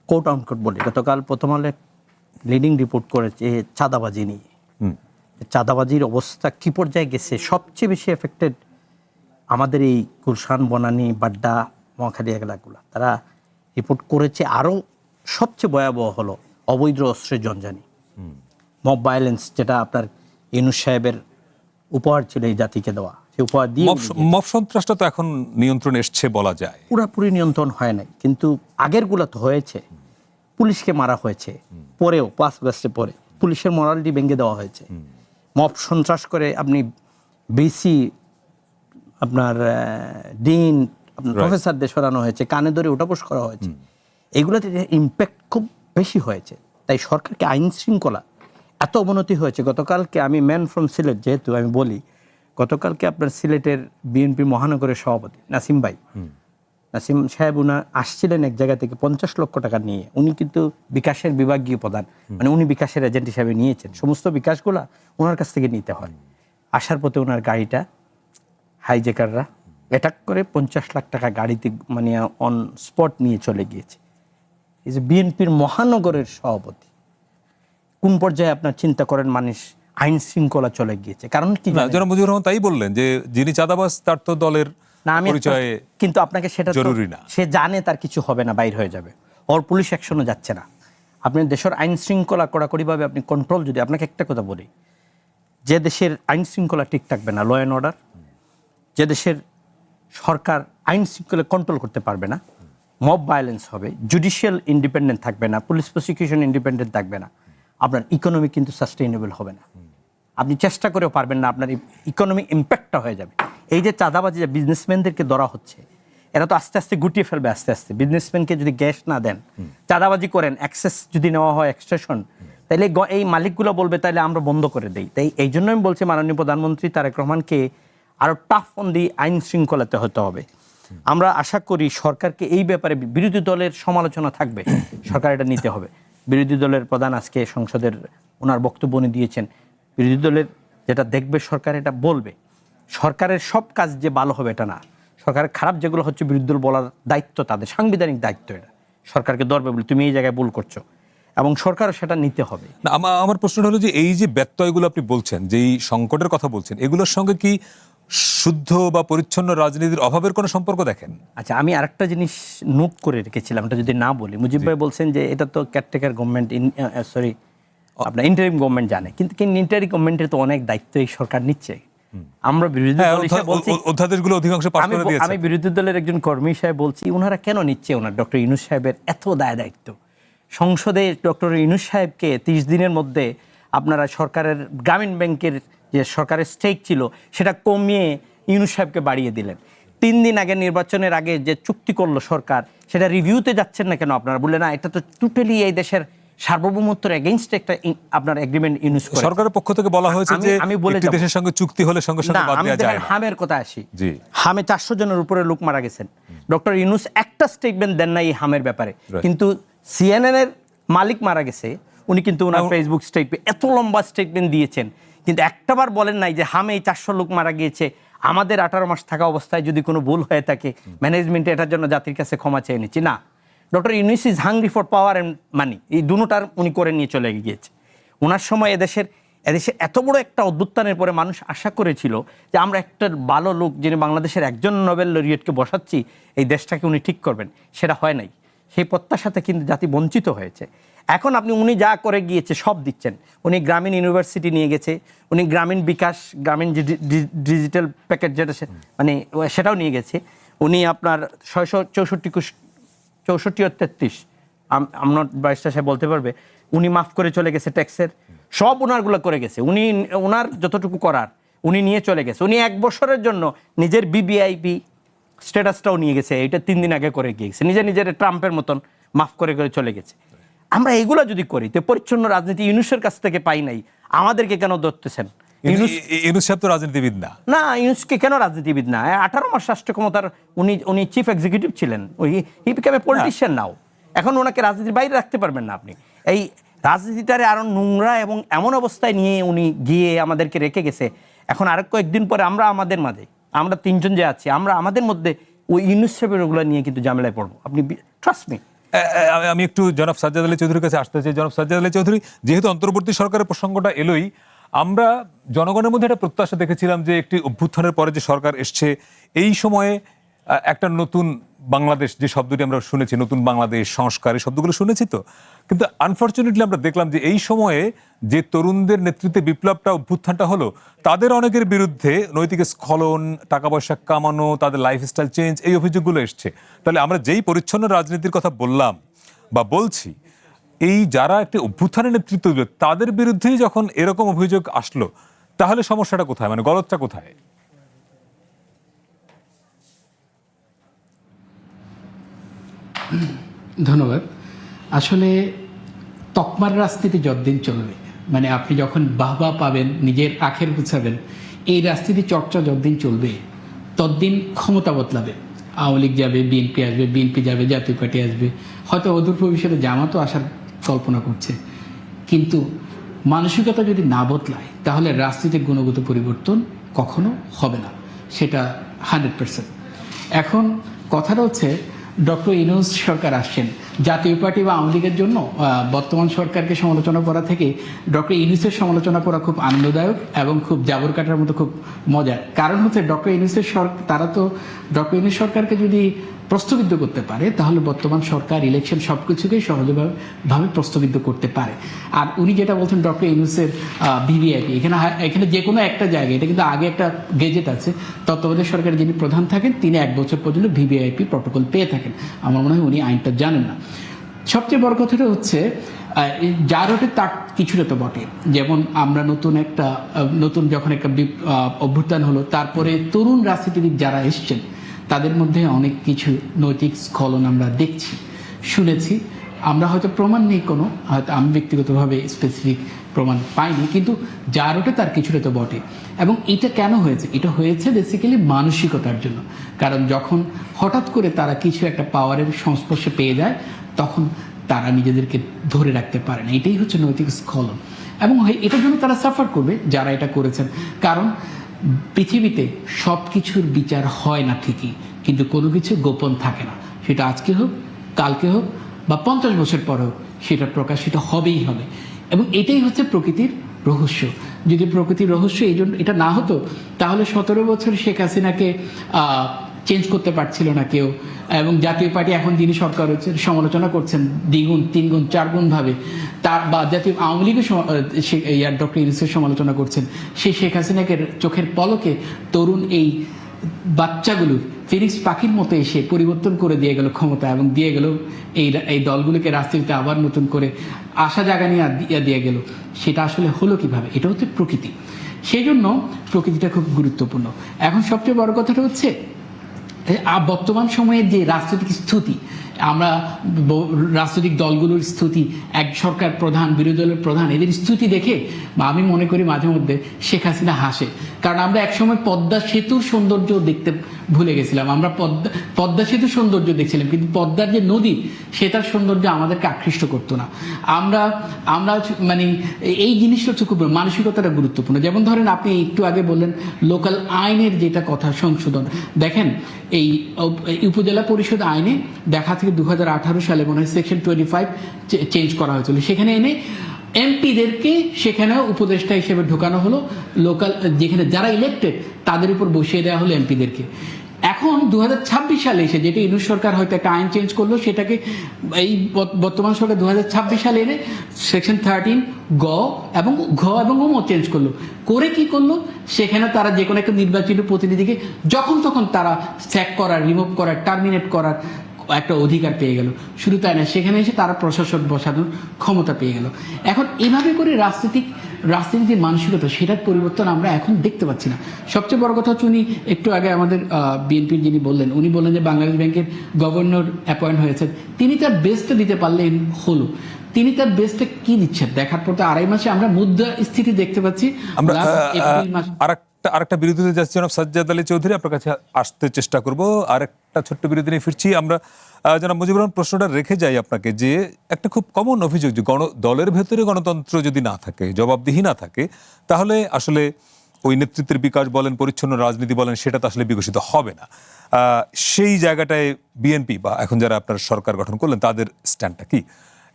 কোট আউটকোট বলি, গতকাল প্রথম আলো লিডিং রিপোর্ট করেছে চাঁদাবাজি নিয়ে। চাঁদাবাজির অবস্থা কি পর্যায়ে গেছে, সবচেয়ে বেশি এফেক্টেড আমাদের এই গুলশান, বনানী, বাড্ডা, মহাখালী এলাকাগুলো। তারা রিপোর্ট করেছে আরও সবচেয়ে ভয়াবহ হলো অবৈধ অস্ত্রের জঞ্জানি, মব ভায়োলেন্স, যেটা আপনার ইউনূস সাহেবের উপহার ছিল এই জাতিকে দেওয়া। সে উপহার দিয়ে মব সন্ত্রাসটা তো এখন নিয়ন্ত্রণে এসছে বলা যায়। পুরাপুরি নিয়ন্ত্রণ হয় নাই, কিন্তু আগেরগুলো তো হয়েছে। পুলিশকে মারা হয়েছে, পরেও 5 আগস্টের পরে পুলিশের মরালিটি ভেঙে দেওয়া হয়েছে। মব সন্ত্রাস করে আপনি বিসি, আপনার ডিন, প্রফেসরদের সরানো হয়েছে, কানে ধরে উঠাবোস করা হয়েছে। এগুলোতে ইম্প্যাক্ট খুব বেশি হয়েছে। তাই সরকারকে আইন শৃঙ্খলা এত অবনতি হয়েছে। গতকালকে আমি ম্যান ফ্রম সিলেট, যেহেতু আমি বলি, গতকালকে আপনার সিলেটের বিএনপি মহানগরের সভাপতি নাসিম ভাই, নাসিম সাহেব উনার আসছিলেন এক জায়গা থেকে 50 লক্ষ টাকা নিয়ে। উনি কিন্তু বিকাশের বিভাগীয় প্রধান, মানে উনি বিকাশের এজেন্ট হিসাবে নিয়েছেন। সমস্ত বিকাশগুলা ওনার কাছ থেকে নিতে হয়। আসার পথে ওনার গাড়িটা হাইজ্যাকাররা অ্যাটাক করে 50 লাখ টাকা গাড়িতে মানে অন স্পট নিয়ে চলে গিয়েছে। এই যে বিএনপির মহানগরের সভাপতি, কোন পর্যায়ে আপনার চিন্তা করেন মানুষ আইন শৃঙ্খলা চলে গিয়েছে। কারণ কি না, জনাব মুজিবুর রহমান তাই বললেন যে যিনি চাঁদাবাজ তার তো দলের না, আমি পরিচয়ে কিন্তু আপনাকে সেটা তো জরুরি না। সে জানে তার কিছু হবে না, বাইর হয়ে যাবে, ওর পুলিশ অ্যাকশনও যাচ্ছে না। আপনি দেশের আইন শৃঙ্খলা কড়াকড়িভাবে আপনি কন্ট্রোল, যদি আপনাকে একটা কথা বলি, যে দেশের আইন শৃঙ্খলা ঠিক থাকবে না, ল অ্যান্ড অর্ডার, যে দেশের সরকার আইন শৃঙ্খলা কন্ট্রোল করতে পারবে না, মব ভায়োলেন্স হবে, জুডিশিয়াল ইন্ডিপেন্ডেন্ট থাকবে না, পুলিশ প্রসিকিউশন ইন্ডিপেন্ডেন্ট থাকবে না, আপনার ইকোনমি কিন্তু সাস্টেইনেবল হবে না। আপনি চেষ্টা করেও পারবেন না, আপনার ইকোনমি ইম্প্যাক্টটা হয়ে যাবে। এই যে চাঁদাবাজি, যে বিজনেসম্যানদেরকে ধরা হচ্ছে, এরা তো আস্তে আস্তে গুটিয়ে ফেলবে। আস্তে আস্তে বিজনেসম্যানকে যদি গ্যাস না দেন, চাঁদাবাজি করেন, অ্যাক্সেস যদি নেওয়া হয়, এক্সট্রাকশন, তাহলে এই মালিকগুলো বলবে তাহলে আমরা বন্ধ করে দেই। তাই এই জন্য আমি বলছি মাননীয় প্রধানমন্ত্রী তারেক রহমানকে আরও টাফ অন দি আইন শৃঙ্খলাতে হতে হবে। আমরা আশা করি সরকারকে এই ব্যাপারে, বিরোধী দলের সমালোচনা থাকবে, সরকার এটা নিতে হবে। বিরোধী দলের প্রধান আজকে সংসদের ওনার বক্তব্য উনি দিয়েছেন, বিরোধী দলের যেটা দেখবে সরকার এটা বলবে। সরকারের সব কাজ যে ভালো হবে এটা না, সরকারের খারাপ যেগুলো হচ্ছে বিরোধী দল বলার দায়িত্ব তাদের, সাংবিধানিক দায়িত্ব। এটা সরকারকে ধরবে বলে তুমি এই জায়গায় ভুল করছো, এবং সরকারও সেটা নিতে হবে। না, আমার প্রশ্ন হলো যে এই যে ব্যত্যয়গুলো আপনি বলছেন, যেই সংকটের কথা বলছেন, এগুলোর সঙ্গে কি শুদ্ধ বা পরিচ্ছন্ন রাজনীতির অভাবের কোনো সম্পর্ক দেখেন? আচ্ছা, আমি আরেকটা জিনিস নোট করে রেখেছিলাম, এটা যদি না বলি। মুজিব ভাই বলছেন যে এটা তো কেয়ারটেকার গভর্নমেন্ট, সরি আপনার ইন্টারিম গভর্নমেন্ট জানে, কিন্তু ইন্টারিম গভর্নমেন্টের তো অনেক দায়িত্ব এই সরকার নিচ্ছে। আমরা বিরোধী দল হিসেবে বলছি, অধ্যাদেশগুলো অধিকাংশ পাস করে দিয়েছে। আমি বিরোধী দলের একজন কর্মী হিসেবে বলছি, ওনারা কেন নিচ্ছে ওনার ডক্টর ইউনূস সাহেবের এত দায়িত্ব? সংসদে ডক্টর ইউনূস সাহেবকে 30 দিনের মধ্যে আপনারা সরকারের গ্রামীণ ব্যাংকের যে সরকারের স্টেক ছিল সেটা কমিয়ে ইউনূস সাহেবকে বাড়িয়ে দিলেন। 3 দিন আগে নির্বাচনের আগে যে চুক্তি করলো সরকার, সেটা রিভিউতে যাচ্ছেন না কেন আপনারা? বললেন না, এটা তো টোটালি এই দেশের সার্বভৌমত্বের এগেইনস্ট একটা আপনার এগ্রিমেন্ট ইউনূস করে। সরকারের পক্ষ থেকে বলা হয়েছে যে আমি বলে একটি দেশের সঙ্গে চুক্তি হলে সঙ্গে সঙ্গে বাদ দেওয়া যায় না। হামের কথা আসি, জি। হামে 400 জনের উপরে লোক মারা গেছেন, ডক্টর ইউনূস একটা স্টেটমেন্ট দেন না এই হামের ব্যাপারে। কিন্তু সিএনএন এর মালিক মারা গেছে, উনি কিন্তু ওনার ফেসবুক স্টেটমেন্ট এত লম্বা স্টেটমেন্ট দিয়েছেন, কিন্তু একটাবার বলেন নাই যে হামে এই 400 লোক মারা গিয়েছে, আমাদের 18 মাস থাকা অবস্থায় যদি কোনো ভুল হয়ে থাকে ম্যানেজমেন্টে এটার জন্য জাতির কাছে ক্ষমা চেয়ে নিচ্ছি। না, doctor Yunus is hungry for power and money, এই দুটোটার উনি করে নিয়ে চলে গিয়েছে। ওনার সময় এদেশের এত বড় একটা অভ্যুত্থানের পরে মানুষ আশা করেছিল যে আমরা একটা ভালো লোক, যিনি বাংলাদেশের একজন নোবেল লরিয়েটকে বসাচ্ছি, এই দেশটাকে উনি ঠিক করবেন, সেটা হয় নাই। সেই প্রত্যাশাতে কিন্তু জাতি বঞ্চিত হয়েছে। এখন উনি যা করে গিয়েছে সব দিচ্ছেন। উনি গ্রামীণ ইউনিভার্সিটি নিয়ে গেছে, উনি গ্রামীণ বিকাশ, গ্রামীণ ডিজিটাল প্যাকেজ যেটা সেটাও নিয়ে গেছে। উনি আপনার 664 আমরা বাইশটা সাহেব বলতে পারবে, উনি মাফ করে চলে গেছে ট্যাক্সের সব, ওনারগুলো করে গেছে। ওনার যতটুকু করার উনি নিয়ে চলে গেছে। উনি 1 বছরের জন্য নিজের বিবিআইপি স্ট্যাটাসটাও নিয়ে গেছে, এটা 3 দিন আগে করে গিয়েছে, নিজের ট্রাম্পের মতন মাফ করে চলে গেছে। আমরা এগুলো যদি করি তো পরিচ্ছন্ন রাজনীতি ইউনূসের কাছ থেকে পাই নাই, আমাদেরকে কেন ধরতেছেন? ইউনূস সাহেব তো রাজনীতিবিদ না। না, ইউনূসকে কেন রাজনীতিবিদ না? 18 মাস রাষ্ট্র ক্ষমতার উনি চিফ এক্সিকিউটিভ ছিলেন, হি বিকেম এ পলিটিশিয়ান নাও। এখন ওনাকে রাজনীতির বাইরে রাখতে পারবেন না আপনি। এই রাজনীতিটারে আরো নোংরা এবং এমন অবস্থায় নিয়ে উনি গিয়ে আমাদেরকে রেখে গেছে। এখন আরেক কয়েকদিন পরে আমরা 3 জন যে আছি, আমরা আমাদের মধ্যে ওই ইউনূস সাহেবের ওগুলো নিয়ে কিন্তু ঝামেলায় পড়বো। আপনি ট্রাস্ট মি। আমি একটু জনাব সাজ্জাদ আলী চৌধুরীর কাছে আসতে চাই। জনাব সাজ্জাদ আলী চৌধুরী, যেহেতু অন্তর্বর্তী সরকারের প্রসঙ্গটা এলোই, আমরা জনগণের মধ্যে একটা প্রত্যাশা দেখেছিলাম যে একটি অভ্যুত্থানের পরে যে সরকার এসছে, এই সময়ে একটা নতুন বাংলাদেশ, যে শব্দটি আমরা শুনেছি, নতুন বাংলাদেশ, সংস্কার, এই শব্দগুলো শুনেছি তো, কিন্তু আনফর্চুনেটলি আমরা দেখলাম যে এই সময়ে যে তরুণদের নেতৃত্বে বিপ্লবটা, অভ্যুত্থানটা হলো, তাদের অনেকের বিরুদ্ধে নৈতিক স্খলন, টাকা পয়সা কামানো, তাদের লাইফস্টাইল চেঞ্জ, এই অভিযোগগুলো এসছে। তাহলে আমরা যেই পরিচ্ছন্ন রাজনীতির কথা বললাম বা বলছি, এই যারা একটি অভ্যুত্থানের নেতৃত্ব দিল তাদের বিরুদ্ধেই যখন এরকম অভিযোগ আসলো, তাহলে সমস্যাটা কোথায়, মানে গলতটা কোথায়? ধন্যবাদ। আসলে তকমার রাজনীতি যতদিন চলবে, মানে আপনি যখন বাহবা পাবেন, নিজের আখের গুছাবেন, এই রাজনীতি চর্চা যতদিন চলবে ততদিন ক্ষমতা বদলাবে। আওয়ামী লীগ যাবে, বিএনপি আসবে, বিএনপি যাবে, জাতীয় পার্টি আসবে, হয়তো অদূর ভবিষ্যতে জামাতও আসার কল্পনা করছে। কিন্তু মানসিকতা যদি না বদলায় তাহলে রাজনীতির গুণগত পরিবর্তন কখনো হবে না, সেটা 100%। এখন কথাটা হচ্ছে, ডক্টর ইউনূস সরকার আসছেন, জাতীয় পার্টি বা আওয়ামী লীগের জন্য বর্তমান সরকারকে সমালোচনা করা থেকে ডক্টর ইউনূসের সমালোচনা করা খুব আনন্দদায়ক এবং খুব জাবর কাটার মতো খুব মজার। কারণ হচ্ছে ডক্টর ইউনূসের তারা তো ডক্টর ইউনূস সরকারকে যদি প্রশ্নবিদ্ধ করতে পারে, তাহলে বর্তমান সরকার, ইলেকশন সব কিছুকেই সহজভাবে প্রশ্নবিদ্ধ করতে পারে। আর উনি যেটা বলছেন ডক্টর ইউনূসের ভিভিআইপি, এখানে যে কোনো একটা জায়গায়, এটা কিন্তু আগে একটা গেজেট আছে, তত্ত্বাবধায়ক সরকারের যিনি প্রধান থাকেন তিনি 1 বছর পর্যন্ত ভিভিআইপি প্রটোকল পেয়ে থাকেন। আমার মনে হয় উনি আইনটা জানেন না। সবচেয়ে বড় কথাটা হচ্ছে, যার ওঠে তার কিছুটা তো বটে। যেমন আমরা নতুন যখন একটা অভ্যুত্থান হলো, তারপরে তরুণ রাজনীতিবিদ যারা এসছেন তাদের মধ্যে অনেক কিছু নৈতিক স্খলন আমরা দেখছি, শুনেছি। আমরা হয়তো প্রমাণ নেই কোনো, হয়তো আমি ব্যক্তিগতভাবে স্পেসিফিক প্রমাণ পাইনি, কিন্তু যার ওঠে তার কিছুটা তো বটে। এবং এটা কেন হয়েছে? এটা হয়েছে বেসিক্যালি মানসিকতার জন্য। কারণ যখন হঠাৎ করে তারা কিছু একটা পাওয়ারের সংস্পর্শে পেয়ে যায়, তখন তারা নিজেদেরকে ধরে রাখতে পারে না। এটাই হচ্ছে নৈতিক স্খলন, এবং এটার জন্য তারা সাফার করবে যারা এটা করেছেন। কারণ পৃথিবীতে সব কিছুর বিচার হয় না ঠিকই, কিন্তু কোনো কিছু গোপন থাকে না। সেটা আজকে হোক, কালকে হোক, বা 50 বছর পর হোক, সেটা প্রকাশিত হবেই হবে। এবং এটাই হচ্ছে প্রকৃতির রহস্য। যদি প্রকৃতির রহস্য এই জন্য এটা না হতো, তাহলে 17 বছর শেখ হাসিনাকে চেঞ্জ করতে পারছিল না কেউ, এবং জাতীয় পার্টি এখন যিনি সরকার হচ্ছে সমালোচনা করছেন দ্বিগুণ, 3 গুণ, 4 গুণ ভাবে, তার বা জাতীয় আওয়ামী লীগও ডক্টর ইউনূসের সমালোচনা করছেন। সেই শেখ হাসিনাকে চোখের পলকে তরুণ এই বাচ্চাগুলো ফিনিক্স পাখির মতো এসে পরিবর্তন করে দিয়ে গেল ক্ষমতা, এবং দিয়ে গেল এই দলগুলোকে রাজনীতিতে আবার নতুন করে আশা জাগানিয়ে দিয়ে গেল। সেটা আসলে হলো কিভাবে? এটা হচ্ছে প্রকৃতি। সেই জন্য প্রকৃতিটা খুব গুরুত্বপূর্ণ। এখন সবচেয়ে বড় কথাটা হচ্ছে বর্তমান সময়ের যে রাজনৈতিক স্থিতি, আমরা রাজনৈতিক দলগুলোর স্থিতি, এক সরকার প্রধান, বিরোধী দলের প্রধান, এদের স্থিতি দেখে আমি মনে করি মাঝে মধ্যে শেখ হাসিনা হাসে। কারণ আমরা একসময় পদ্মা সেতুর সৌন্দর্য দেখতে ভুলে গেছিলাম। আমরা পদ্মা সেতুর সৌন্দর্য দেখছিলাম, কিন্তু পদ্মার যে নদী, সেটার সৌন্দর্য আমাদেরকে আকৃষ্ট করতো না। আমরা মানে এই জিনিসটা হচ্ছে খুব মানসিকতাটা গুরুত্বপূর্ণ। যেমন ধরেন আপনি একটু আগে বললেন লোকাল আইনের যেটা কথা সংশোধন, দেখেন এই উপজেলা পরিষদ আইনে দেখা থেকে 2018 সালে মনে হয় সেকশন 25 চেঞ্জ করা হয়েছিল। সেখানে এনে এমপিদেরকে সেখানে উপদেষ্টা হিসেবে ঢোকানো হলো, লোকাল যেখানে যারা ইলেক্টেড তাদের উপর বসিয়ে দেওয়া হলো এমপিদেরকে। এখন 2026 সালে এসে যেটা ইউনূস সরকার হয়তো একটা আইন চেঞ্জ করলো, সেটাকে এই বর্তমান সরকার 2026 সালে এনে সেকশন 13 গ এবং ও চেঞ্জ করলো। করে কি করলো? সেখানে তারা যে কোনো একটা নির্বাচিত প্রতিনিধিকে যখন তখন তারা স্যাক করার, রিমুভ করার, টার্মিনেট করার একটা অধিকার পেয়ে গেল। শুধু তাই না, সেখানে এসে তারা প্রশাসন বসানোর ক্ষমতা পেয়ে গেল। এখন এভাবে করে রাজনীতির মানসিকতা, সেটার পরিবর্তন আমরা এখন দেখতে পাচ্ছি না। সবচেয়ে বড় কথা হচ্ছে, উনি একটু আগে আমাদের বিএনপির যিনি বললেন, উনি বললেন যে বাংলাদেশ ব্যাংকের গভর্নর অ্যাপয়েন্ট হয়েছেন, তিনি তার বেস্টটা দিতে পারলেন হলো। তিনি তার বেস্টটা কি দিচ্ছেন দেখার পর তো 2.5 মাসে আমরা মুদ্রাস্ফীতি দেখতে পাচ্ছি। আমরা আরেকটা বিরতিতে যাচ্ছি। জনাব সাজ্জাদ আলী চৌধুরী, আপনার কাছে আসতে চেষ্টা করব। আরেকটা ছোট্ট বিরতি নিয়ে ফিরছি আমরা। জনাব মুজিবুর রহমান, প্রশ্নটা রেখে যাই আপনাকে, যে একটা খুব কমন অভিযোগ যে দলের ভেতরে গণতন্ত্র যদি না থাকে, জবাবদিহি না থাকে, তাহলে আসলে ওই নেতৃত্বের বিকাশ বলেন, পরিচ্ছন্ন রাজনীতি বলেন, সেটা তো আসলে বিকশিত হবে না। সেই জায়গাটায় বিএনপি বা এখন যারা আপনার সরকার গঠন করলেন, তাদের স্ট্যান্ডটা কি?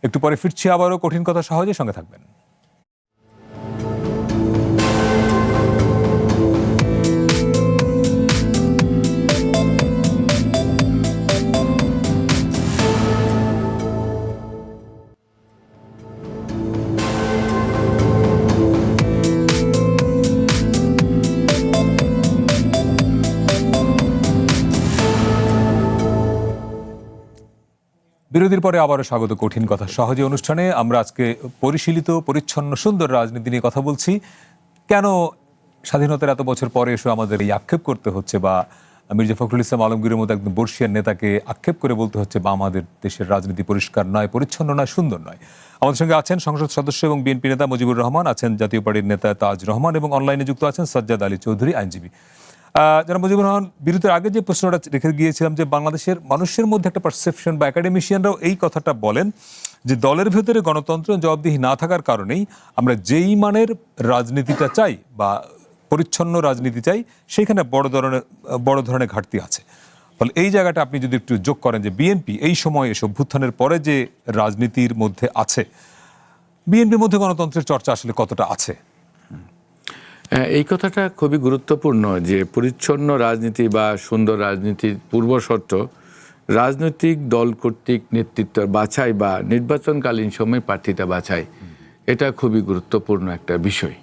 একটু পরে ফিরছি আবারও। কঠিন কথা সহজে, সঙ্গে থাকবেন। বিরতির পরে আবারও স্বাগত কঠিন কথা সহজে অনুষ্ঠানে। আমরা আজকে পরিশীলিত, পরিচ্ছন্ন, সুন্দর রাজনীতি নিয়ে কথা বলছি। কেন স্বাধীনতার এত বছর পরে এসে আমাদের এই আক্ষেপ করতে হচ্ছে, বা মির্জা ফখরুল ইসলাম আলমগীরের মতো একদম বর্ষিয়ার নেতাকে আক্ষেপ করে বলতে হচ্ছে বা আমাদের দেশের রাজনীতি পরিষ্কার নয়, পরিচ্ছন্ন নয়, সুন্দর নয়? আমাদের সঙ্গে আছেন সংসদ সদস্য এবং বিএনপি নেতা মুজিবুর রহমান, আছেন জাতীয় পার্টির নেতা তাজ রহমান, এবং অনলাইনে যুক্ত আছেন সাজ্জাদ আলী চৌধুরী, আইনজীবী। যারা মুজিবুর রহমান, বিরতির আগে যে প্রশ্নটা রেখে গিয়েছিলাম, যে বাংলাদেশের মানুষের মধ্যে একটা পারসেপশন বা একাডেমিশিয়ানরাও এই কথাটা বলেন যে দলের ভেতরে গণতন্ত্র জবাবদিহি না থাকার কারণেই আমরা যেই মানের রাজনীতিটা চাই বা পরিচ্ছন্ন রাজনীতি চাই, সেইখানে বড় ধরনের ঘাটতি আছে। ফলে এই জায়গাটা আপনি যদি একটু যোগ করেন যে বিএনপি এই সময় এসে অভ্যুত্থানের পরে যে রাজনীতির মধ্যে আছে, বিএনপির মধ্যে গণতন্ত্রের চর্চা আসলে কতটা আছে? এই কথাটা খুবই গুরুত্বপূর্ণ যে পরিচ্ছন্ন রাজনীতি বা সুন্দর রাজনীতির পূর্বশর্ত রাজনৈতিক দল কর্তৃক নেতৃত্ব বাছাই বা নির্বাচনকালীন সময় প্রার্থীতা বাছাই, এটা খুবই গুরুত্বপূর্ণ একটা বিষয়।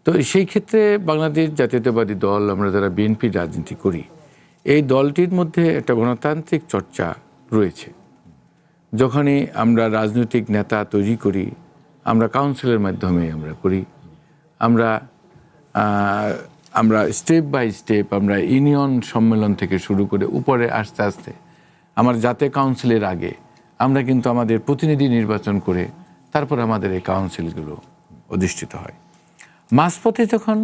তো সেই ক্ষেত্রে বাংলাদেশ জাতীয়তাবাদী দল, আমরা যারা বিএনপি রাজনীতি করি, এই দলটির মধ্যে একটা গণতান্ত্রিক চর্চা রয়েছে। যখনই আমরা রাজনৈতিক নেতা তৈরি করি, আমরা কাউন্সিলের মাধ্যমে আমরা করি, আমরা স্টেপ বাই স্টেপ, আমরা ইউনিয়ন সম্মেলন থেকে শুরু করে উপরে আস্তে আস্তে আমার জাতীয় কাউন্সিলের আগে আমরা কিন্তু আমাদের প্রতিনিধি নির্বাচন করে তারপর আমাদের এই কাউন্সিলগুলো অধিষ্ঠিত হয়। মাঝপথে যখন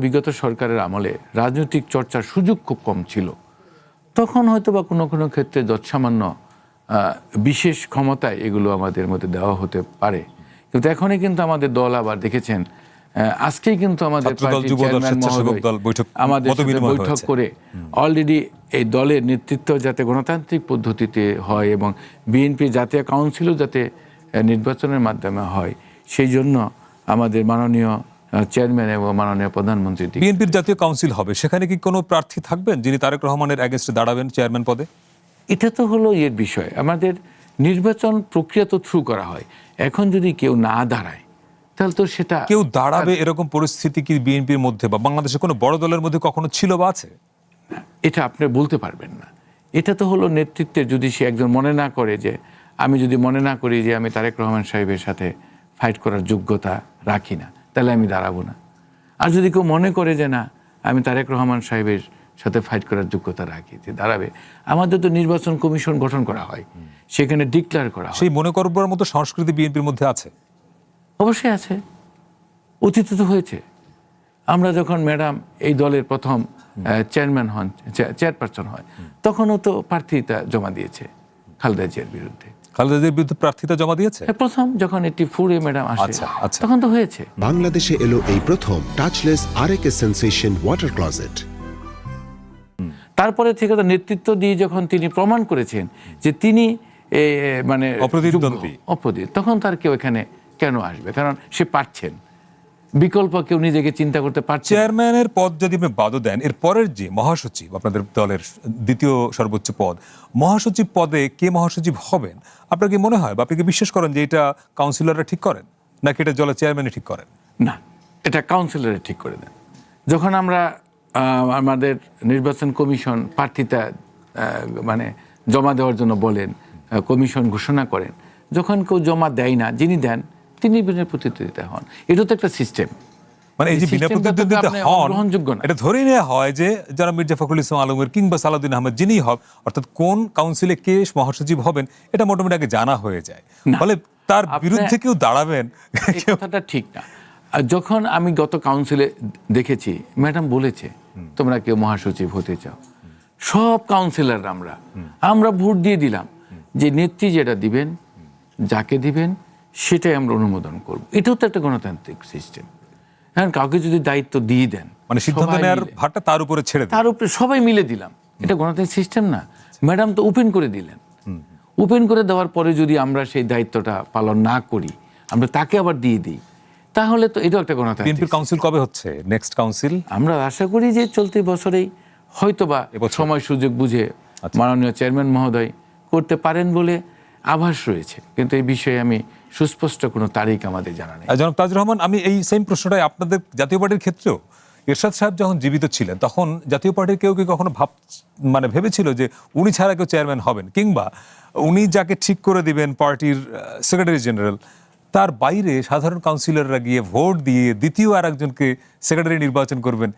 বিগত সরকারের আমলে রাজনৈতিক চর্চার সুযোগ খুব কম ছিল, তখন হয়তো বা কোনো কোনো ক্ষেত্রে যৎসামান্য বিশেষ ক্ষমতায় এগুলো আমাদের মধ্যে দেওয়া হতে পারে। কিন্তু এখনই কিন্তু আমাদের দল, আবার দেখেছেন আজকেই কিন্তু আমাদের আমাদের বৈঠক করে অলরেডি এই দলের নেতৃত্ব যাতে গণতান্ত্রিক পদ্ধতিতে হয় এবং বিএনপি জাতীয় কাউন্সিলও যাতে নির্বাচনের মাধ্যমে হয়, সেই জন্য আমাদের মাননীয় চেয়ারম্যান এবং মাননীয় প্রধানমন্ত্রী দিক। বিএনপির জাতীয় কাউন্সিল হবে, সেখানে কি কোনো প্রার্থী থাকবেন যিনি তারেক রহমানের এগেনস্টে দাঁড়াবেন চেয়ারম্যান পদে? এটা তো হলো এর বিষয়। আমাদের নির্বাচন প্রক্রিয়া তো থ্রু করা হয়। এখন যদি কেউ না দাঁড়ায় তাহলে তো সেটা কেউ দাঁড়াবে এরকম পরিস্থিতি কি বিএনপির মধ্যে বা বাংলাদেশের কোনো বড় দলের মধ্যে কখনো ছিল বা আছে? এটা আপনি বলতে পারবেন না। এটা তো হলো নেতৃত্বের, যদি সে একজন মনে না করে যে আমি যদি মনে না করি যে আমি তারেক রহমান সাহেবের সাথে ফাইট করার যোগ্যতা রাখি না, তাহলে আমি দাঁড়াবো না। আর যদি কেউ মনে করে যে না আমি তারেক রহমান সাহেবের সাথে ফাইট করার যোগ্যতা রাখি, যে দাঁড়াবে। আমাদের তো নির্বাচন কমিশন গঠন করা হয়, সেখানে ডিক্লেয়ার করা হয়। সেই মনে করবার মতো সংস্কৃতি বিএনপির মধ্যে আছে? অবশ্যই আছে, অতীতে তো হয়েছে। আমরা যখন ম্যাডাম এই দলের প্রথম চেয়ারম্যান হন, চেয়ারপারসন হয়, তখনও তো প্রার্থিতা জমা দিয়েছে খালেদা জিয়ার বিরুদ্ধে। খালেদা জিয়ার বিরুদ্ধে প্রার্থিতা জমা দিয়েছে? প্রথম যখন এটি ফুরে ম্যাডাম আসে, আচ্ছা, আচ্ছা। তখন তো হয়েছে। বাংলাদেশে এলো এই প্রথম টাচলেস আরএকে সেন্সেশন ওয়াটার ক্লজেট। তারপরে থেকে তো নেতৃত্ব দিয়ে যখন তিনি প্রমাণ করেছেন যে তিনি মানে অপ্রতিদ্বন্দ্বী, তখন তার কেউ এখানে কেন আসবে? কারণ সে পারছেন, বিকল্প কেউ নিজেকে চিন্তা করতে পারছে। চেয়ারম্যানের পদ যদি আপনি বাদও দেন, এর পরের যে মহাসচিব, আপনাদের দলের দ্বিতীয় সর্বোচ্চ পদ, মহাসচিব পদে কে মহাসচিব হবেন আপনার কি মনে হয় বা আপনি কি বিশ্বাস করেন যে এটা কাউন্সিলররা ঠিক করেন নাকি এটা দলের চেয়ারম্যানই ঠিক করেন? না, এটা কাউন্সিলরে ঠিক করে দেন। যখন আমরা আমাদের নির্বাচন কমিশন প্রার্থিতা মানে জমা দেওয়ার জন্য বলেন, কমিশন ঘোষণা করেন, যখন কেউ জমা দেয় না, যিনি দেন তিনি বিনা প্রতিদ্বন্দ্বিতা হন। এটা তো একটা সিস্টেম। মানে এই যে বিনা প্রতিদ্বন্দ্বিতা হন, গ্রহণযোগ্য না। এটা ধরে নেওয়া হয় যে যারা মির্জা ফখরুল ইসলাম আলমের কিংবা সালাউদ্দিন আহমেদ যিনিই হোক, অর্থাৎ কোন কাউন্সিলে কে মহাসচিব হবেন এটা মোটামুটি আগে জানা হয়ে যায়। ফলে তার বিরুদ্ধে কেউ দাঁড়াবেন, এই কথাটা ঠিক না। আর যখন আমি গত কাউন্সিলে দেখেছি, ম্যাডাম বলেছে তোমরা কেউ মহাসচিব হতে চাও, সব কাউন্সিলর আমরা ভোট দিয়ে দিলাম যে নেত্রী যেটা দিবেন, যাকে দিবেন সেটাই আমরা অনুমোদন করব। এটাও তো একটা গণতান্ত্রিক সিস্টেম। এখন কাউকে যদি দায়িত্ব দিয়ে দেন, মানে সিদ্ধান্ত নেওয়ার ভারটা তার উপরে ছেড়ে দেন, তার উপরে সবাই মিলে দিলাম, এটা গণতান্ত্রিক সিস্টেম না। ম্যাডাম তো ওপেন করে দিলেন। ওপেন করে দেওয়ার পরে যদি আমরা সেই দায়িত্বটা পালন না করি, আমরা তাকে আবার দিয়ে দিই, তাহলে তো এটাও একটা গণতান্ত্রিক। বিএনপির কাউন্সিল কবে হচ্ছে? নেক্সট কাউন্সিল আমরা আশা করি যে চলতি বছরেই হয়তোবা সময় সুযোগ বুঝে মাননীয় চেয়ারম্যান মহোদয় করতে পারেন বলে আভাস রয়েছে, কিন্তু এই বিষয়ে আমি সুস্পষ্ট কোনো তারিখ আমাদের জানা নেই। জনাব তাজুর রহমান, আমি এই সেম প্রশ্নটাই আপনাদের জাতীয় পার্টির ক্ষেত্রেও, এরশাদ সাহেব যখন জীবিত ছিলেন তখন জাতীয় পার্টির কেউ কি কখনো ভেবেছিল যে উনি ছাড়া কেউ চেয়ারম্যান হবেন, কিংবা উনি যাকে ঠিক করে দিবেন পার্টির সেক্রেটারি জেনারেল, তার বাইরে সাধারণ কাউন্সিলররা গিয়ে ভোট দিয়ে দ্বিতীয় আর একজনকে সেক্রেটারি নির্বাচন করবেন?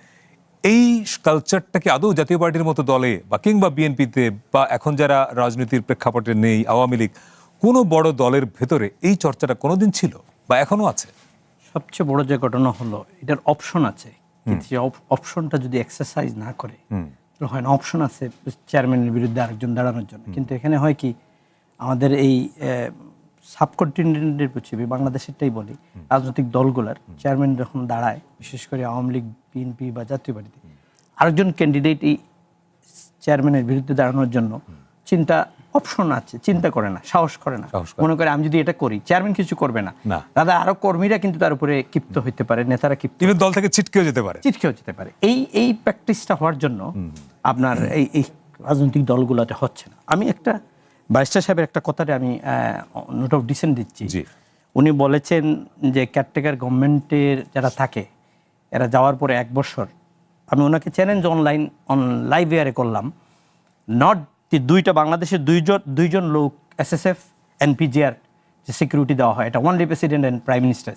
এই কালচারটা কি আদৌ জাতীয় পার্টির মতো দলে বা কিংবা বিএনপিতে বা এখন যারা রাজনীতির প্রেক্ষাপটে নেই, আওয়ামী লীগ, কোনো বড় দলের ভেতরে এই চর্চাটা কোনোদিন ছিল বা এখনো আছে? সবচেয়ে বড় যে ঘটনা হলো, এটার অপশন আছে, কিন্তু সেই অপশনটা যদি এক্সারসাইজ না করে, হয় না অপশন আছে চেয়ারম্যানের বিরুদ্ধে আরেকজন দাঁড়ানোর জন্য, কিন্তু এখানে হয় কি আমাদের এই সাবকন্টিনেন্টের পৃথিবী, বাংলাদেশেরটাই বলি, রাজনৈতিক দলগুলোর চেয়ারম্যান যখন দাঁড়ায়, বিশেষ করে আওয়ামী লীগ, বিএনপি বা জাতীয় পার্টিতে, আরেকজন ক্যান্ডিডেট এই চেয়ারম্যানের বিরুদ্ধে দাঁড়ানোর জন্য অপশন আছে, চিন্তা করে না, সাহস করে না, মনে করে আমি যদি এটা করি চেয়ারম্যান কিছু করবে না, দাদা আরো কর্মীরা কিন্তু তার উপরে ক্ষিপ্ত হইতে পারে, নেতারা ক্ষিপ্ত, দল থেকে ছিটকেও যেতে পারে। এই প্র্যাকটিসটা হওয়ার জন্য আপনার এই রাজনৈতিক দলগুলোতে হচ্ছে না। আমি একটা ব্যারিস্টার সাহেবের একটা কথাতে আমি নোট অফ ডিসেন্ট দিচ্ছি। উনি বলেছেন যে কেয়ারটেকার গভর্নমেন্টের যারা থাকে এরা যাওয়ার পরে 1 বছর, আমি ওনাকে চ্যালেঞ্জ অন লাইভ এয়ারে করলাম, নট দুইটা বাংলাদেশের দুইজন লোক এসএসএফ এনপিজিআর যে সিকিউরিটি দেওয়া হয়, এটা only president and prime minister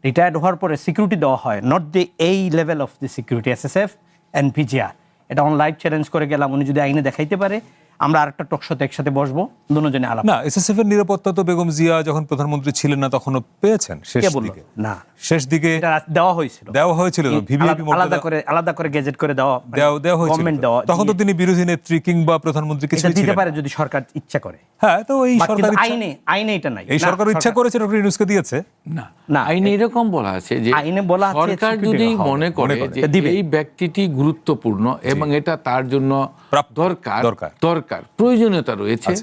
retired হওয়ার পরে সিকিউরিটি দেওয়া হয়, নট দি এই level of the security SSF এনপিজিআর। এটা অন লাইভ চ্যালেঞ্জ করে গেলাম, উনি যদি আইনে দেখাইতে পারে আমরা আরেকটা টকশোতে একসাথে বসবো, দুজনে আলাপ। না, এসএসএফ এর নিরাপত্তা তো বেগম জিয়া যখন প্রধানমন্ত্রী ছিলেন না তখনও পেয়েছেন, শেষ দিকে দেওয়া হয়েছিল ভিভিআইপি আলাদা করে গেজেট করে দেওয়া হয়েছিল। তখন তো তিনি বিরোধী নেত্রী কিংবা প্রধানমন্ত্রী কিছু দিতে পারে যদি সরকার ইচ্ছা করে। হ্যাঁ, তো এই সরকার আইনে এটা নাই, এই সরকার ইচ্ছা করেছে, ডক্টর ইউনূসকে দিয়েছে। না, আইনে এরকম বলা আছে যে আইনে বলা আছে সরকার যদি মনে করে যে এই ব্যক্তিটি গুরুত্বপূর্ণ এবং এটা তার জন্য দরকার প্রয়োজনীয়তা রয়েছে,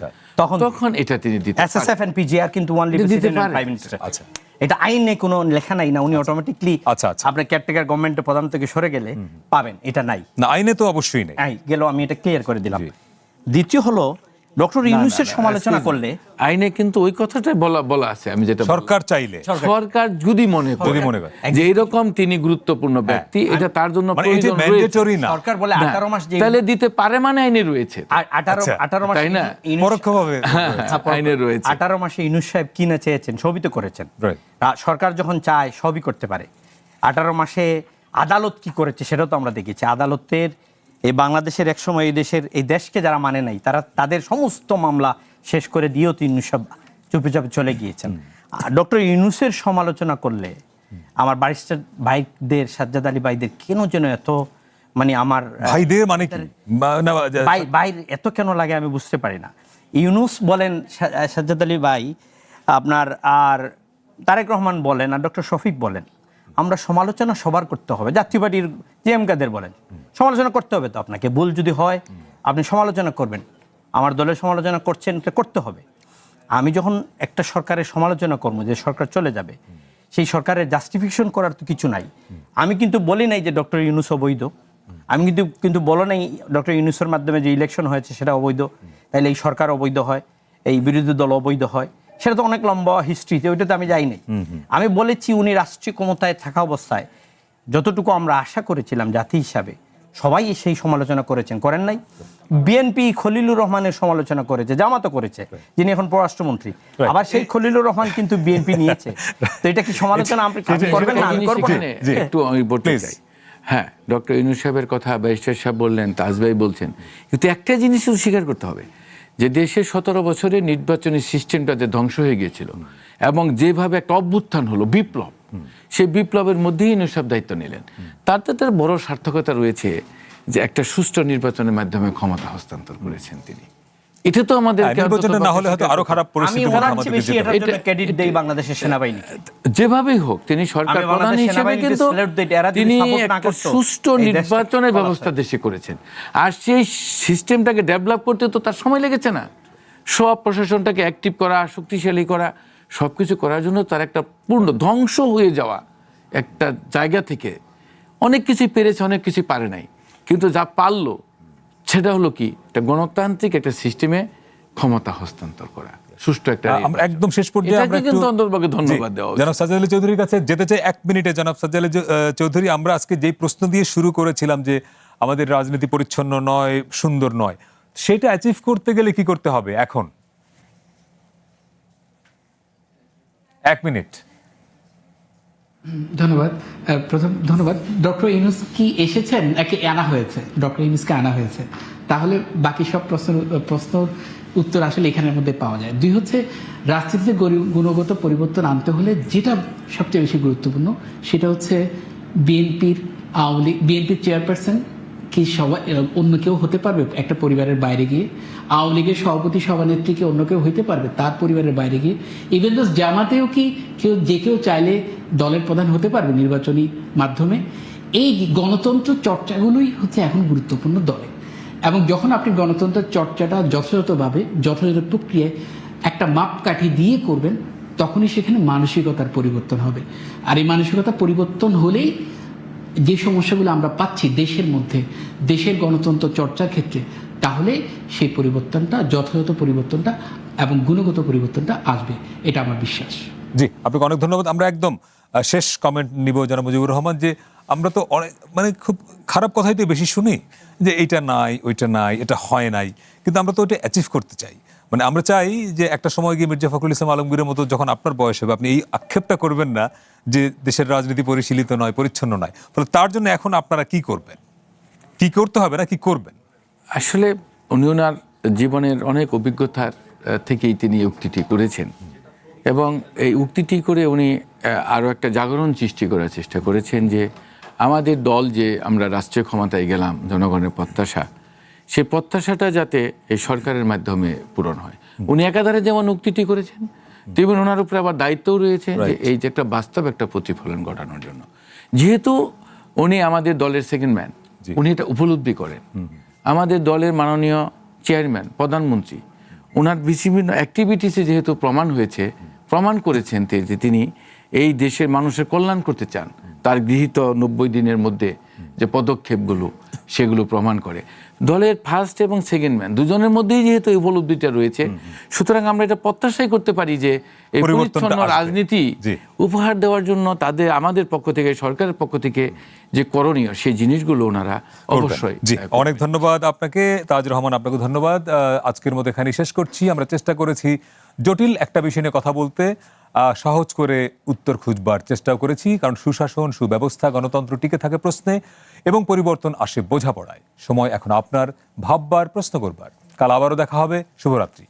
তখন এটা তিনি দিতে পারেন। এসএসএফ এন্ড পিজিআর কিন্তু only president and prime minister. আচ্ছা, এটা আইনে কোনো লেখা নাই না উনি অটোমেটিকলি আচ্ছা, আচ্ছা। আপনার কেয়ারটেকার গভর্নমেন্টের প্রধান থেকে সরে গেলে পাবেন, এটা নাই। না, আইনে তো অবশ্যই নেই। গেল, আমি এটা ক্লিয়ার করে দিলাম। জি। দ্বিতীয় হলো ডক্টর ইউনূসের সমালোচনা করলে আইনে কিন্তু ওই কথাটাই বলা আছে, আমি যেটা বললাম। সরকার চাইলে, সরকার যদি মনে করে যে এরকম তিনি গুরুত্বপূর্ণ ব্যক্তি, এটা তার জন্য মানে এই যে প্রয়োজন রয়েছে, ম্যান্ডেটরি না, সরকার বলে না, 18 মাস যে তাহলে দিতে পারে, মানে আইনে রয়েছে, 18 মাস তাই না? পরোক্ষভাবে আইনে রয়েছে। 18 মাসে ইউনূস সাহেব কি না চেয়েছেন সবই তো করেছেন। Right. সরকার যখন চায় সবই করতে পারে। 18 মাসে আদালত কি করেছে সেটাও তো আমরা দেখেছি। আদালতের এই বাংলাদেশের একসময় এই দেশকে যারা মানে নাই তাদের সমস্ত মামলা শেষ করে দিয়েও তো ইউনূস সাহেব চুপে চাপে চলে গিয়েছেন। ডক্টর ইউনূসের সমালোচনা করলে আমার ব্যারিস্টার ভাইদের, সাজ্জাদ আলী ভাইদের কেন যেন এত, মানে আমার ভাইদের মানে কি, ভাই এত কেন লাগে আমি বুঝতে পারি না। ইউনূস বলেন, সাজ্জাদ আলী ভাই আপনার, আর তারেক রহমান বলেন, আর ডক্টর শফিক বলেন, আমরা সমালোচনা সবার করতে হবে। জাতীয় পার্টির জিএম কাদের বলেন সমালোচনা করতে হবে, তো আপনাকে ভুল যদি হয় আপনি সমালোচনা করবেন। আমার দলের সমালোচনা করছেন, এটা করতে হবে। আমি যখন একটা সরকারের সমালোচনা করবো, যে সরকার চলে যাবে, সেই সরকারের জাস্টিফিকেশন করার তো কিছু নাই। আমি কিন্তু বলি নাই যে ডক্টর ইউনূস অবৈধ, আমি কিন্তু বলো নাই ডক্টর ইউনূসের মাধ্যমে যে ইলেকশন হয়েছে সেটা অবৈধ, তাইলে এই সরকার অবৈধ হয়, এই বিরোধী দল অবৈধ হয়, সেটা তো অনেক লম্বা হিস্ট্রিতে, ওইটাতে আমি যাই নাই। আমি বলেছি উনি রাষ্ট্রীয় ক্ষমতায় থাকা অবস্থায় যতটুকু আমরা আশা করেছিলাম জাতি হিসাবে, সবাই সেই সমালোচনা করেন নাই? বিএনপি খলিলুর রহমানের সমালোচনা করেছে, জামাতও করেছে, যিনি এখন পররাষ্ট্রমন্ত্রী। আবার সেই খলিলুর রহমান কিন্তু বিএনপি নিয়েছে। তো এটা কি সমালোচনা আপনি করবেন না? আমি করব না। একটু আমি বলতে চাই, হ্যাঁ, ডক্টর ইউনূস সাহেবের কথা ব্যারিস্টার সাহেব বললেন, তাজ ভাই বলছেন, কিন্তু একটা জিনিস স্বীকার করতে হবে, যে দেশের 17 বছরের নির্বাচনী সিস্টেমটা যে ধ্বংস হয়ে গিয়েছিল, এবং যেভাবে একটা অভ্যুত্থান হলো, বিপ্লব, সেই বিপ্লবের মধ্যেই ইউনূস সাহেব দায়িত্ব নিলেন। তাতে তার বড় সার্থকতা রয়েছে যে একটা সুষ্ঠু নির্বাচনের মাধ্যমে ক্ষমতা হস্তান্তর করেছেন তিনি। এটা তো আমাদের নির্বাচনটা না হলে হয়তো আরো খারাপ আমি পরিস্থিতি ওনার চেয়ে বেশি এটার জন্য ক্রেডিট দেই বাংলাদেশের সেনাবাহিনী। যেভাবেই হোক, তিনি সরকার আমি প্রধান বাংলাদেশ হিসেবে সেনাবাহিনীকে কিন্তু salute দেই, এরা যদি তিনি support না একটা করতো, সুষ্ঠু এই দেশটা নির্বাচনের ভালো ব্যবস্থা হতো। দেশে করেছেন। আর সেই সিস্টেমটাকে ডেভেলপ করতে তো তার সময় লেগেছে না। সব প্রশাসনটাকে অ্যাক্টিভ করা, শক্তিশালী করা, সবকিছু করার জন্য তার একটা পূর্ণ ধ্বংস হয়ে যাওয়া একটা জায়গা থেকে অনেক কিছুই পেরেছে, অনেক কিছু পারে নাই। কিন্তু যা পারলো সেটা হলো কি, একটা গণতান্ত্রিক একটা সিস্টেমে ক্ষমতা হস্তান্তর করা, সুষ্ঠু একটা। আমরা একদম শেষ পর্যায়ে আমরা এটাকে কিন্তু অন্তর্ভাগে ধন্যবাদ দেওয়া উচিত। জনাব সাজ্জাদ আলী চৌধুরীর কাছে যেতে চাই 1 মিনিটে। জনাব সাজ্জাদ আলী চৌধুরী, আমরা আজকে যেই প্রশ্ন দিয়ে শুরু করেছিলাম যে আমাদের রাজনীতি পরিচ্ছন্ন নয়, সুন্দর নয়, সেটা অ্যাচিভ করতে গেলে কি করতে হবে এখন? 1 মিনিট। ধন্যবাদ। প্রথম ধন্যবাদ। ডক্টর ইউনূস কি এসেছেন নাকি আনা হয়েছে? ডক্টর ইউনূসকে আনা হয়েছে, তাহলে বাকি সব প্রশ্ন উত্তর আসলে এখানের মধ্যে পাওয়া যায়। 2 হচ্ছে, রাজনীতিতে গুণগত পরিবর্তন আনতে হলে যেটা সবচেয়ে বেশি গুরুত্বপূর্ণ, সেটা হচ্ছে বিএনপির চেয়ারপারসন কি সবাই অন্য কেউ হতে পারবে একটা পরিবারের বাইরে গিয়ে? আওয়ামী লীগের সভাপতি সভানেত্রী কি অন্য কেউ হইতে পারবে তার পরিবারের বাইরে গিয়ে? ইভেন দোস জামাতেও কি কেউ চাইলে দলের প্রধান হতে পারবে নির্বাচনী মাধ্যমে? এই গণতন্ত্র চর্চাগুলোই হচ্ছে এখন গুরুত্বপূর্ণ দলে। এবং যখন আপনি গণতন্ত্রের চর্চাটা যথাযথভাবে যথাযথ প্রক্রিয়ায় একটা মাপকাঠি দিয়ে করবেন, তখনই সেখানে মানসিকতার পরিবর্তন হবে। আর এই মানসিকতা পরিবর্তন হলেই যে সমস্যাগুলো আমরা পাচ্ছি দেশের মধ্যে, দেশের গণতন্ত্র চর্চার ক্ষেত্রে, তাহলে সেই পরিবর্তনটা, যথাযথ পরিবর্তনটা এবং গুণগত পরিবর্তনটা আসবে, এটা আমার বিশ্বাস। জি, আপনাকে অনেক ধন্যবাদ। আমরা একদম শেষ কমেন্ট নিব জনাব মুজিবুর রহমান, যে আমরা তো অনেক খুব খারাপ কথাই তো বেশি শুনি, যে এইটা নাই, ওইটা নাই, এটা হয় নাই, কিন্তু আমরা তো ওইটা অ্যাচিভ করতে চাই। আমরা চাই যে একটা সময় গিয়ে মির্জা ফখরুল ইসলাম আলমগীরের মতো যখন আপনার বয়স হবে, আপনি এই আক্ষেপটা করবেন না যে দেশের রাজনীতি পরিশীলিত নয়, পরিচ্ছন্ন নয়। ফলে তার জন্য এখন আপনারা কি করবেন, কি করতে হবে না কি করবেন? আসলে উনি ওনার জীবনের অনেক অভিজ্ঞতার থেকেই তিনি উক্তিটি করেছেন, এবং এই উক্তিটি করে উনি আরও একটা জাগরণ সৃষ্টি করার চেষ্টা করেছেন যে আমাদের দল, যে আমরা রাষ্ট্রীয় ক্ষমতায় গেলাম, জনগণের প্রত্যাশা, সেই প্রত্যাশাটা যাতে এই সরকারের মাধ্যমে পূরণ হয়। উনি একাধারে যেমন উক্তিটি করেছেন, তেমন ওনার উপরে আবার দায়িত্বও রয়েছে যে এই যে একটা বাস্তব একটা প্রতিফলন ঘটানোর জন্য। যেহেতু উনি আমাদের দলের সেকেন্ড ম্যান, উনি এটা উপলব্ধি করেন। আমাদের দলের মাননীয় চেয়ারম্যান, প্রধানমন্ত্রী, ওনার বিভিন্ন অ্যাক্টিভিটিসে যেহেতু প্রমাণ করেছেন যে তিনি এই দেশের মানুষের কল্যাণ করতে চান, তার গৃহীত 90 দিনের মধ্যে যে পদক্ষেপগুলো সেগুলো প্রমাণ করে। দলের ফার্স্ট এবং সেকেন্ড ম্যান দুজনের মধ্যেই যেহেতু এই উপলব্ধিটা রয়েছে, সুতরাং আমরা এটা প্রত্যাশাই করতে পারি যে এই পরিবর্তনটা পরিচ্ছন্ন আসবে। রাজনীতি জি। উপহার দেওয়ার জন্য আমাদের পক্ষ থেকে, সরকারের পক্ষ থেকে যে করণীয় সেই জিনিসগুলো ওনারা অবশ্যই জি, অনেক ধন্যবাদ আপনাকে তাজুর রহমান, আপনাকে ধন্যবাদ। আজকের মতো এখানে শেষ করছি। আমরা চেষ্টা করেছি জটিল একটা বিষয় নিয়ে কথা বলতে সহজ করে উত্তর খুঁজবার চেষ্টাও করেছি, কারণ সুশাসন, সুব্যবস্থা, গণতন্ত্র টিকে থাকে প্রশ্নে এবং পরিবর্তন আসে বোঝাপড়ায়। সময় এখন আপনার ভাববার, প্রশ্ন করবার। কাল আবারও দেখা হবে। শুভরাত্রি।